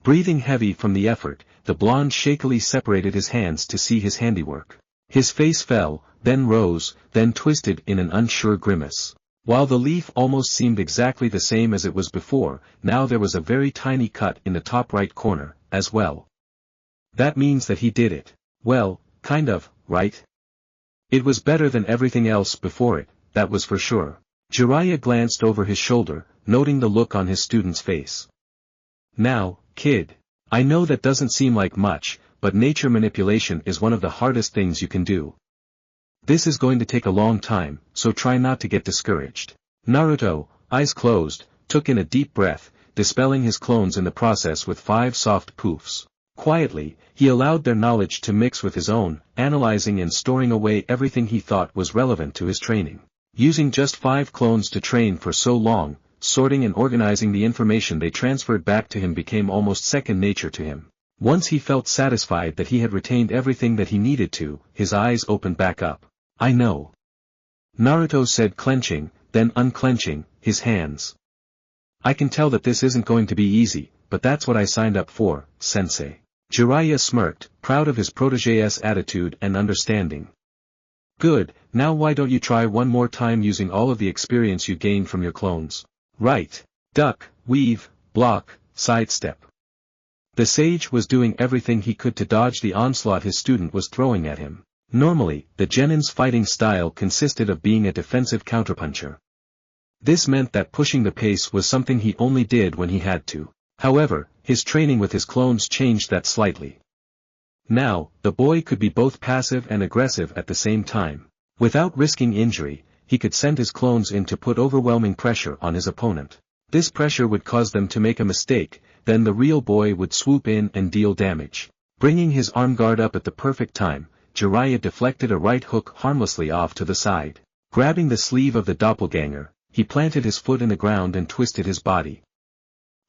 Breathing heavy from the effort, the blonde shakily separated his hands to see his handiwork. His face fell, then rose, then twisted in an unsure grimace. While the leaf almost seemed exactly the same as it was before, now there was a very tiny cut in the top right corner, as well. That means that he did it. Well, kind of, right? It was better than everything else before it, that was for sure. Jiraiya glanced over his shoulder, noting the look on his student's face. Now, kid. I know that doesn't seem like much, but nature manipulation is one of the hardest things you can do. This is going to take a long time, so try not to get discouraged. Naruto, eyes closed, took in a deep breath, dispelling his clones in the process with 5 soft poofs. Quietly, he allowed their knowledge to mix with his own, analyzing and storing away everything he thought was relevant to his training. Using just 5 clones to train for so long, sorting and organizing the information they transferred back to him became almost second nature to him. Once he felt satisfied that he had retained everything that he needed to, his eyes opened back up. I know. Naruto said, clenching, then unclenching his hands. I can tell that this isn't going to be easy, but that's what I signed up for, sensei. Jiraiya smirked, proud of his protégé's attitude and understanding. Good, now why don't you try one more time using all of the experience you gained from your clones? Right. Duck, weave, block, sidestep. The sage was doing everything he could to dodge the onslaught his student was throwing at him. Normally, the genin's fighting style consisted of being a defensive counterpuncher. This meant that pushing the pace was something he only did when he had to. However, his training with his clones changed that slightly. Now, the boy could be both passive and aggressive at the same time. Without risking injury, he could send his clones in to put overwhelming pressure on his opponent. This pressure would cause them to make a mistake, then the real boy would swoop in and deal damage. Bringing his arm guard up at the perfect time, Jiraiya deflected a right hook harmlessly off to the side. Grabbing the sleeve of the doppelganger, he planted his foot in the ground and twisted his body.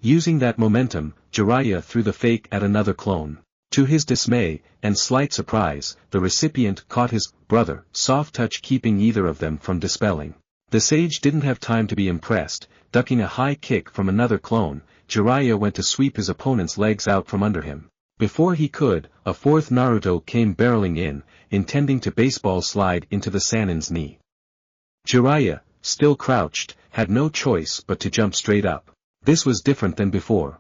Using that momentum, Jiraiya threw the fake at another clone. To his dismay, and slight surprise, the recipient caught his brother, soft touch keeping either of them from dispelling. The sage didn't have time to be impressed. Ducking a high kick from another clone, Jiraiya went to sweep his opponent's legs out from under him. Before he could, a fourth Naruto came barreling in, intending to baseball slide into the Sannin's knee. Jiraiya, still crouched, had no choice but to jump straight up. This was different than before.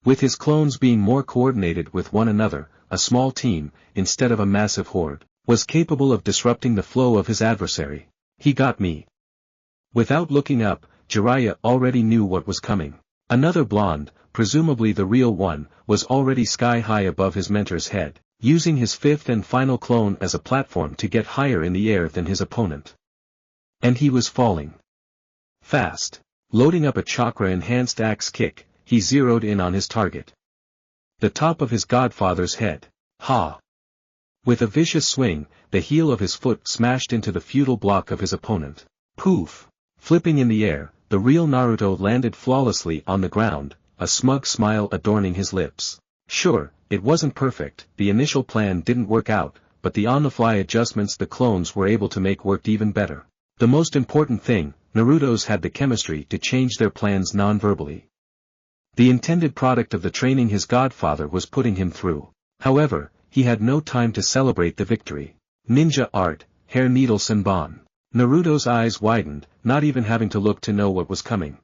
With his clones being more coordinated with one another, a small team, instead of a massive horde, was capable of disrupting the flow of his adversary. He got me. Without looking up, Jiraiya already knew what was coming. Another blonde, presumably the real one, was already sky-high above his mentor's head, using his 5th and final clone as a platform to get higher in the air than his opponent. And he was falling. Fast. Loading up a chakra-enhanced axe kick, he zeroed in on his target. The top of his godfather's head. Ha! With a vicious swing, the heel of his foot smashed into the feudal block of his opponent. Poof! Flipping in the air, the real Naruto landed flawlessly on the ground, a smug smile adorning his lips. Sure, it wasn't perfect, the initial plan didn't work out, but the on-the-fly adjustments the clones were able to make worked even better. The most important thing, Naruto's had the chemistry to change their plans non-verbally. The intended product of the training his godfather was putting him through. However, he had no time to celebrate the victory. Ninja art, hair needle senbon. Naruto's eyes widened, not even having to look to know what was coming.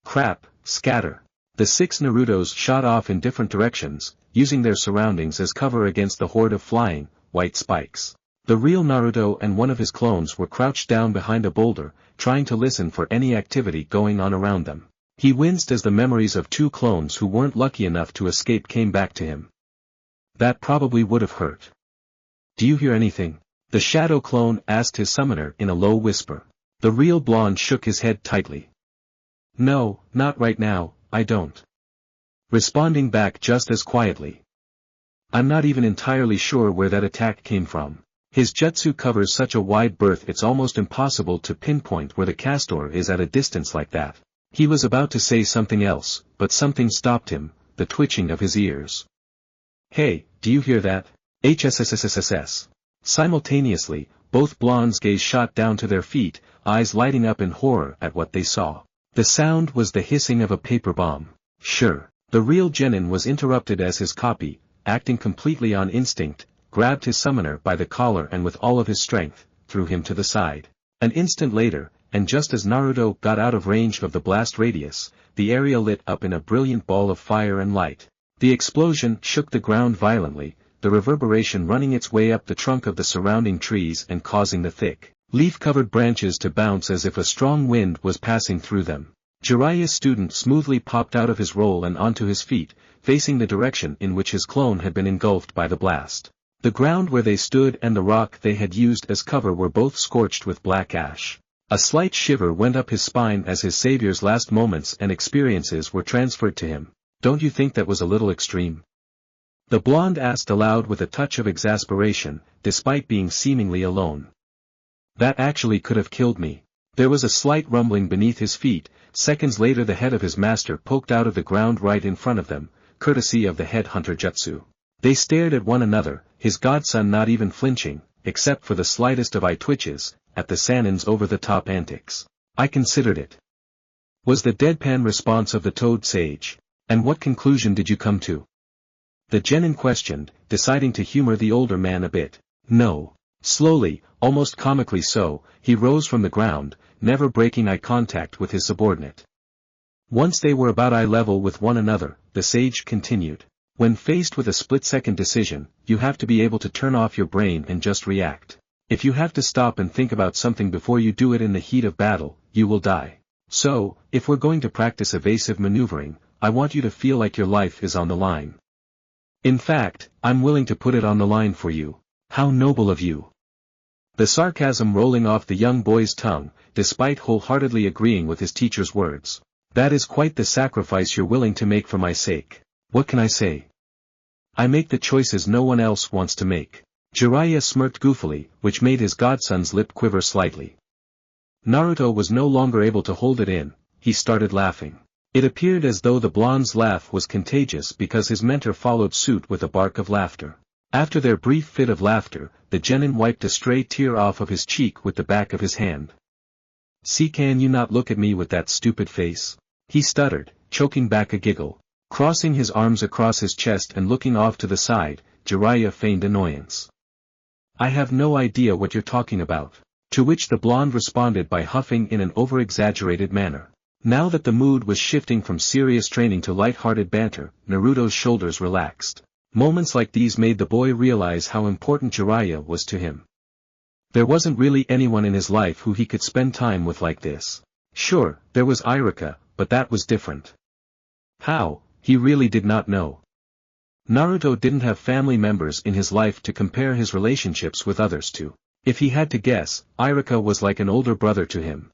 Crap, scatter. The 6 Narutos shot off in different directions, using their surroundings as cover against the horde of flying, white spikes. The real Naruto and one of his clones were crouched down behind a boulder, trying to listen for any activity going on around them. He winced as the memories of 2 clones who weren't lucky enough to escape came back to him. That probably would have hurt. Do you hear anything? The shadow clone asked his summoner in a low whisper. The real blonde shook his head tightly. No, not right now, I don't. Responding back just as quietly. I'm not even entirely sure where that attack came from. His jutsu covers such a wide berth it's almost impossible to pinpoint where the castor is at a distance like that. He was about to say something else, but something stopped him, the twitching of his ears. Hey, do you hear that? HSSSSSS. Simultaneously, both blondes gazed shot down to their feet, eyes lighting up in horror at what they saw. The sound was the hissing of a paper bomb. Sure. The real genin was interrupted as his copy, acting completely on instinct, grabbed his summoner by the collar and with all of his strength, threw him to the side. An instant later, and just as Naruto got out of range of the blast radius, the area lit up in a brilliant ball of fire and light. The explosion shook the ground violently, the reverberation running its way up the trunk of the surrounding trees and causing the thick, leaf-covered branches to bounce as if a strong wind was passing through them. Jiraiya's student smoothly popped out of his roll and onto his feet, facing the direction in which his clone had been engulfed by the blast. The ground where they stood and the rock they had used as cover were both scorched with black ash. A slight shiver went up his spine as his savior's last moments and experiences were transferred to him. Don't you think that was a little extreme? The blonde asked aloud with a touch of exasperation, despite being seemingly alone. That actually could have killed me. There was a slight rumbling beneath his feet. Seconds later the head of his master poked out of the ground right in front of them, courtesy of the head hunter Jutsu. They stared at one another, his godson not even flinching, except for the slightest of eye twitches, at the Sanin's over-the-top antics. I considered it, was the deadpan response of the toad sage. And what conclusion did you come to? The genin questioned, deciding to humor the older man a bit. No. Slowly, almost comically so, he rose from the ground, never breaking eye contact with his subordinate. Once they were about eye level with one another, the sage continued. When faced with a split-second decision, you have to be able to turn off your brain and just react. If you have to stop and think about something before you do it in the heat of battle, you will die. So, if we're going to practice evasive maneuvering, I want you to feel like your life is on the line. In fact, I'm willing to put it on the line for you. How noble of you. The sarcasm rolling off the young boy's tongue, despite wholeheartedly agreeing with his teacher's words. That is quite the sacrifice you're willing to make for my sake. What can I say? I make the choices no one else wants to make. Jiraiya smirked goofily, which made his godson's lip quiver slightly. Naruto was no longer able to hold it in, he started laughing. It appeared as though the blonde's laugh was contagious because his mentor followed suit with a bark of laughter. After their brief fit of laughter, the genin wiped a stray tear off of his cheek with the back of his hand. See, can you not look at me with that stupid face? He stuttered, choking back a giggle. Crossing his arms across his chest and looking off to the side, Jiraiya feigned annoyance. I have no idea what you're talking about. To which the blonde responded by huffing in an over-exaggerated manner. Now that the mood was shifting from serious training to light-hearted banter, Naruto's shoulders relaxed. Moments like these made the boy realize how important Jiraiya was to him. There wasn't really anyone in his life who he could spend time with like this. Sure, there was Irika, but that was different. How? He really did not know. Naruto didn't have family members in his life to compare his relationships with others to. If he had to guess, Irika was like an older brother to him.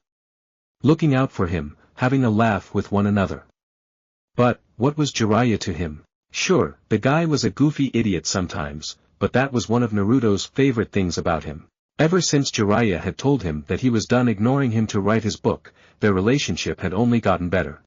Looking out for him, having a laugh with one another. But, what was Jiraiya to him? Sure, the guy was a goofy idiot sometimes, but that was one of Naruto's favorite things about him. Ever since Jiraiya had told him that he was done ignoring him to write his book, their relationship had only gotten better.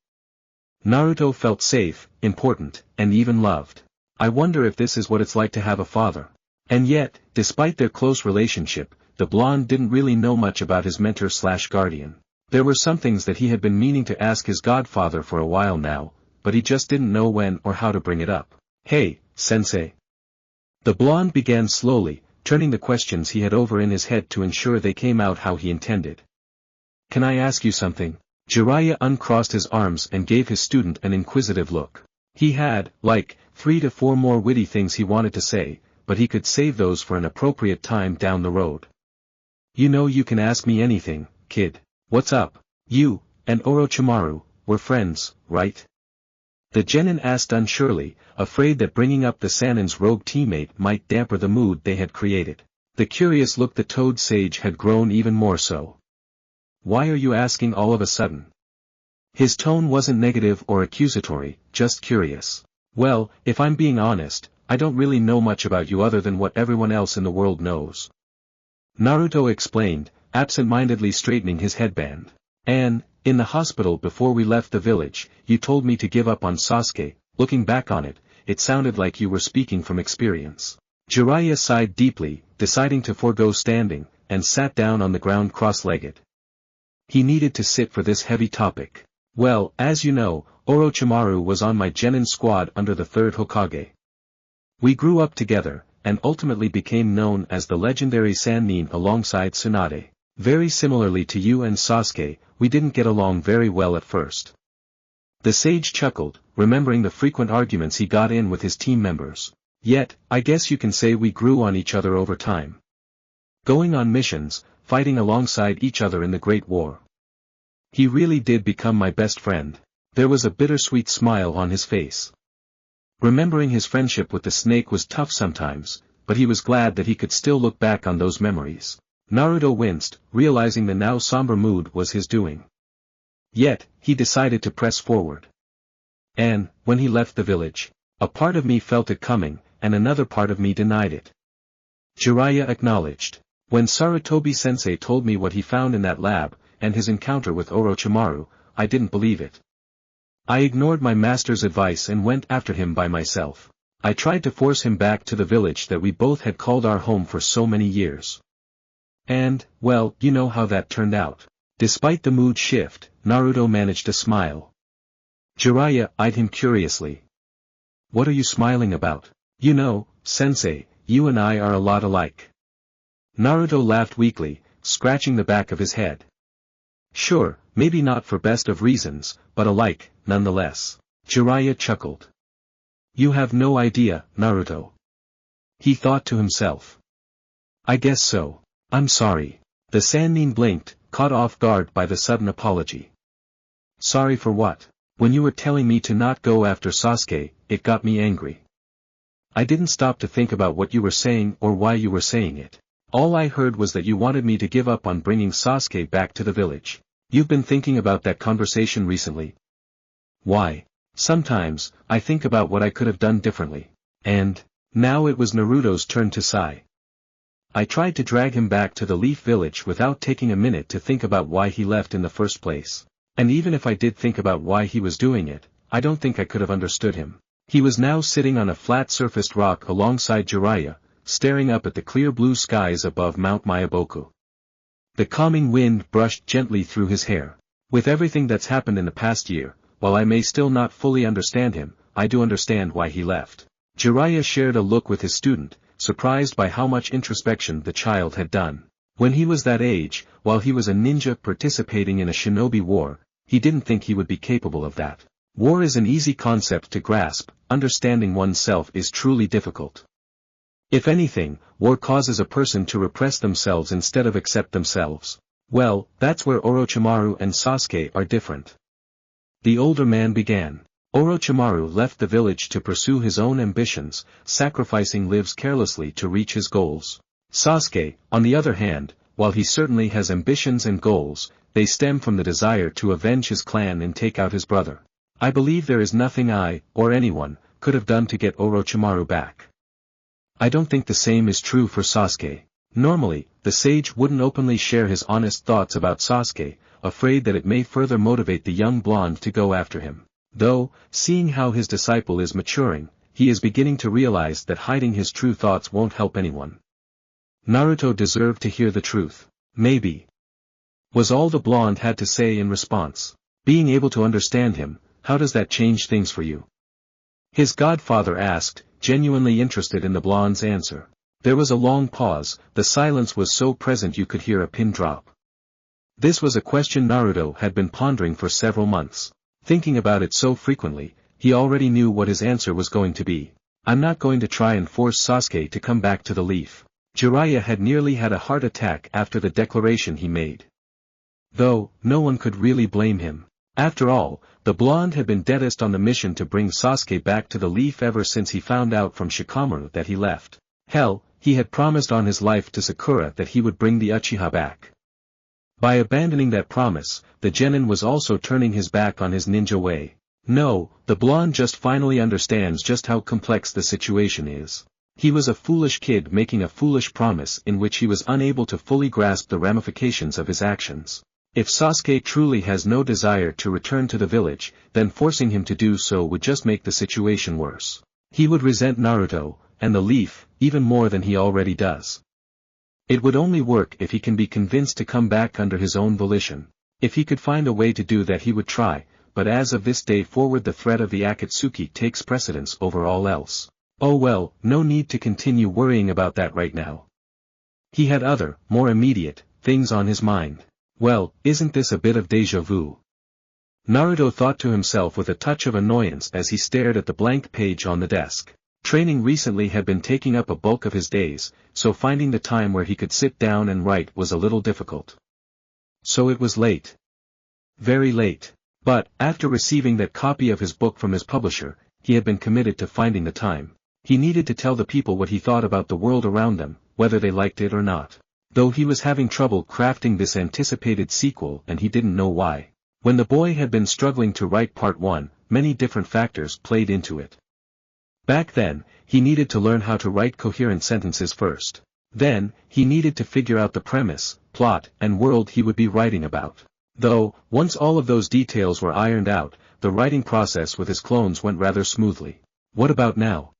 Naruto felt safe, important, and even loved. I wonder if this is what it's like to have a father. And yet, despite their close relationship, the blonde didn't really know much about his mentor/guardian. There were some things that he had been meaning to ask his godfather for a while now, but he just didn't know when or how to bring it up. Hey, sensei. The blonde began slowly, turning the questions he had over in his head to ensure they came out how he intended. Can I ask you something? Jiraiya uncrossed his arms and gave his student an inquisitive look. He had, 3 to 4 more witty things he wanted to say, but he could save those for an appropriate time down the road. You know you can ask me anything, kid. What's up? You, and Orochimaru, were friends, right? The genin asked unsurely, afraid that bringing up the Sanin's rogue teammate might damper the mood they had created. The curious look the toad sage had grown even more so. Why are you asking all of a sudden? His tone wasn't negative or accusatory, just curious. Well, if I'm being honest, I don't really know much about you other than what everyone else in the world knows. Naruto explained, absent-mindedly straightening his headband. In the hospital before we left the village, you told me to give up on Sasuke. Looking back on it, it sounded like you were speaking from experience. Jiraiya sighed deeply, deciding to forego standing, and sat down on the ground cross-legged. He needed to sit for this heavy topic. Well, as you know, Orochimaru was on my genin squad under the third Hokage. We grew up together, and ultimately became known as the legendary Sannin alongside Tsunade. Very similarly to you and Sasuke, we didn't get along very well at first. The sage chuckled, remembering the frequent arguments he got in with his team members. Yet, I guess you can say we grew on each other over time. Going on missions, fighting alongside each other in the Great War. He really did become my best friend. There was a bittersweet smile on his face. Remembering his friendship with the snake was tough sometimes, but he was glad that he could still look back on those memories. Naruto winced, realizing the now somber mood was his doing. Yet, he decided to press forward. And, when he left the village, a part of me felt it coming, and another part of me denied it. Jiraiya acknowledged. When Sarutobi-sensei told me what he found in that lab, and his encounter with Orochimaru, I didn't believe it. I ignored my master's advice and went after him by myself. I tried to force him back to the village that we both had called our home for so many years. And, well, you know how that turned out. Despite the mood shift, Naruto managed to smile. Jiraiya eyed him curiously. What are you smiling about? You know, sensei, you and I are a lot alike. Naruto laughed weakly, scratching the back of his head. Sure, maybe not for best of reasons, but alike, nonetheless. Jiraiya chuckled. You have no idea, Naruto. He thought to himself. I guess so. I'm sorry. The Sannin blinked, caught off guard by the sudden apology. Sorry for what? When you were telling me to not go after Sasuke, it got me angry. I didn't stop to think about what you were saying or why you were saying it. All I heard was that you wanted me to give up on bringing Sasuke back to the village. You've been thinking about that conversation recently? Why? Sometimes, I think about what I could have done differently. And, now it was Naruto's turn to sigh. I tried to drag him back to the Leaf Village without taking a minute to think about why he left in the first place. And even if I did think about why he was doing it, I don't think I could have understood him. He was now sitting on a flat-surfaced rock alongside Jiraiya, staring up at the clear blue skies above Mount Mayaboku. The calming wind brushed gently through his hair. With everything that's happened in the past year, while I may still not fully understand him, I do understand why he left. Jiraiya shared a look with his student, surprised by how much introspection the child had done. When he was that age, while he was a ninja participating in a shinobi war, he didn't think he would be capable of that. War is an easy concept to grasp, understanding oneself is truly difficult. If anything, war causes a person to repress themselves instead of accept themselves. Well, that's where Orochimaru and Sasuke are different. The older man began. Orochimaru left the village to pursue his own ambitions, sacrificing lives carelessly to reach his goals. Sasuke, on the other hand, while he certainly has ambitions and goals, they stem from the desire to avenge his clan and take out his brother. I believe there is nothing I, or anyone, could have done to get Orochimaru back. I don't think the same is true for Sasuke. Normally, the sage wouldn't openly share his honest thoughts about Sasuke, afraid that it may further motivate the young blonde to go after him. Though, seeing how his disciple is maturing, he is beginning to realize that hiding his true thoughts won't help anyone. Naruto deserved to hear the truth. Maybe. Was all the blonde had to say in response. Being able to understand him, how does that change things for you? His godfather asked, genuinely interested in the blonde's answer. There was a long pause, the silence was so present you could hear a pin drop. This was a question Naruto had been pondering for several months. Thinking about it so frequently, he already knew what his answer was going to be. I'm not going to try and force Sasuke to come back to the Leaf. Jiraiya had nearly had a heart attack after the declaration he made. Though, no one could really blame him. After all, the blonde had been deadest on the mission to bring Sasuke back to the Leaf ever since he found out from Shikamaru that he left. Hell, he had promised on his life to Sakura that he would bring the Uchiha back. By abandoning that promise, the genin was also turning his back on his ninja way. No, the blonde just finally understands just how complex the situation is. He was a foolish kid making a foolish promise in which he was unable to fully grasp the ramifications of his actions. If Sasuke truly has no desire to return to the village, then forcing him to do so would just make the situation worse. He would resent Naruto, and the Leaf, even more than he already does. It would only work if he can be convinced to come back under his own volition. If he could find a way to do that he would try, but as of this day forward the threat of the Akatsuki takes precedence over all else. Oh well, no need to continue worrying about that right now. He had other, more immediate, things on his mind. Well, isn't this a bit of déjà vu? Naruto thought to himself with a touch of annoyance as he stared at the blank page on the desk. Training recently had been taking up a bulk of his days, so finding the time where he could sit down and write was a little difficult. So it was late. Very late. But, after receiving that copy of his book from his publisher, he had been committed to finding the time. He needed to tell the people what he thought about the world around them, whether they liked it or not. Though he was having trouble crafting this anticipated sequel and he didn't know why. When the boy had been struggling to write part 1, many different factors played into it. Back then, he needed to learn how to write coherent sentences first. Then, he needed to figure out the premise, plot, and world he would be writing about. Though, once all of those details were ironed out, the writing process with his clones went rather smoothly. What about now?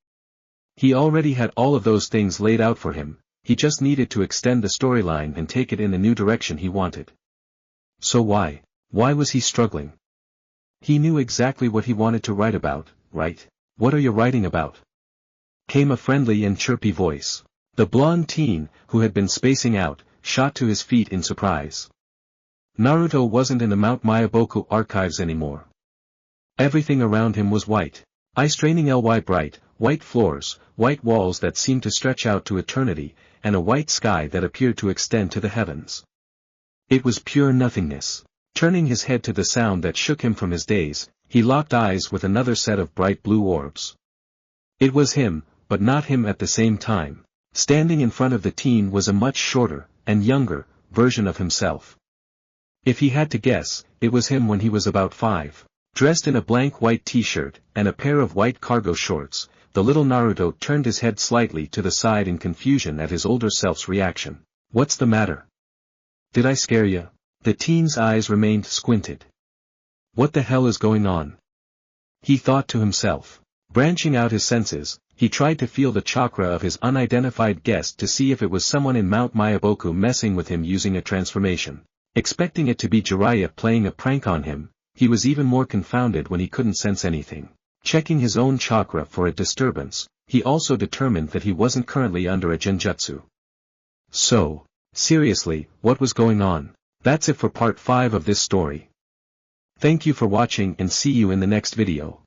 He already had all of those things laid out for him, he just needed to extend the storyline and take it in the new direction he wanted. So why was he struggling? He knew exactly what he wanted to write about, right? What are you writing about? Came a friendly and chirpy voice. The blonde teen, who had been spacing out, shot to his feet in surprise. Naruto wasn't in the Mount Myaboku archives anymore. Everything around him was white. Eye-straining bright, white floors, white walls that seemed to stretch out to eternity, and a white sky that appeared to extend to the heavens. It was pure nothingness. Turning his head to the sound that shook him from his daze, he locked eyes with another set of bright blue orbs. It was him, but not him at the same time. Standing in front of the teen was a much shorter, and younger, version of himself. If he had to guess, it was him when he was about 5. Dressed in a blank white t-shirt, and a pair of white cargo shorts, the little Naruto turned his head slightly to the side in confusion at his older self's reaction. What's the matter? Did I scare you? The teen's eyes remained squinted. What the hell is going on? He thought to himself. Branching out his senses, he tried to feel the chakra of his unidentified guest to see if it was someone in Mount Myaboku messing with him using a transformation. Expecting it to be Jiraiya playing a prank on him, he was even more confounded when he couldn't sense anything. Checking his own chakra for a disturbance, he also determined that he wasn't currently under a Genjutsu. So, seriously, what was going on? That's it for part 5 of this story. Thank you for watching and see you in the next video.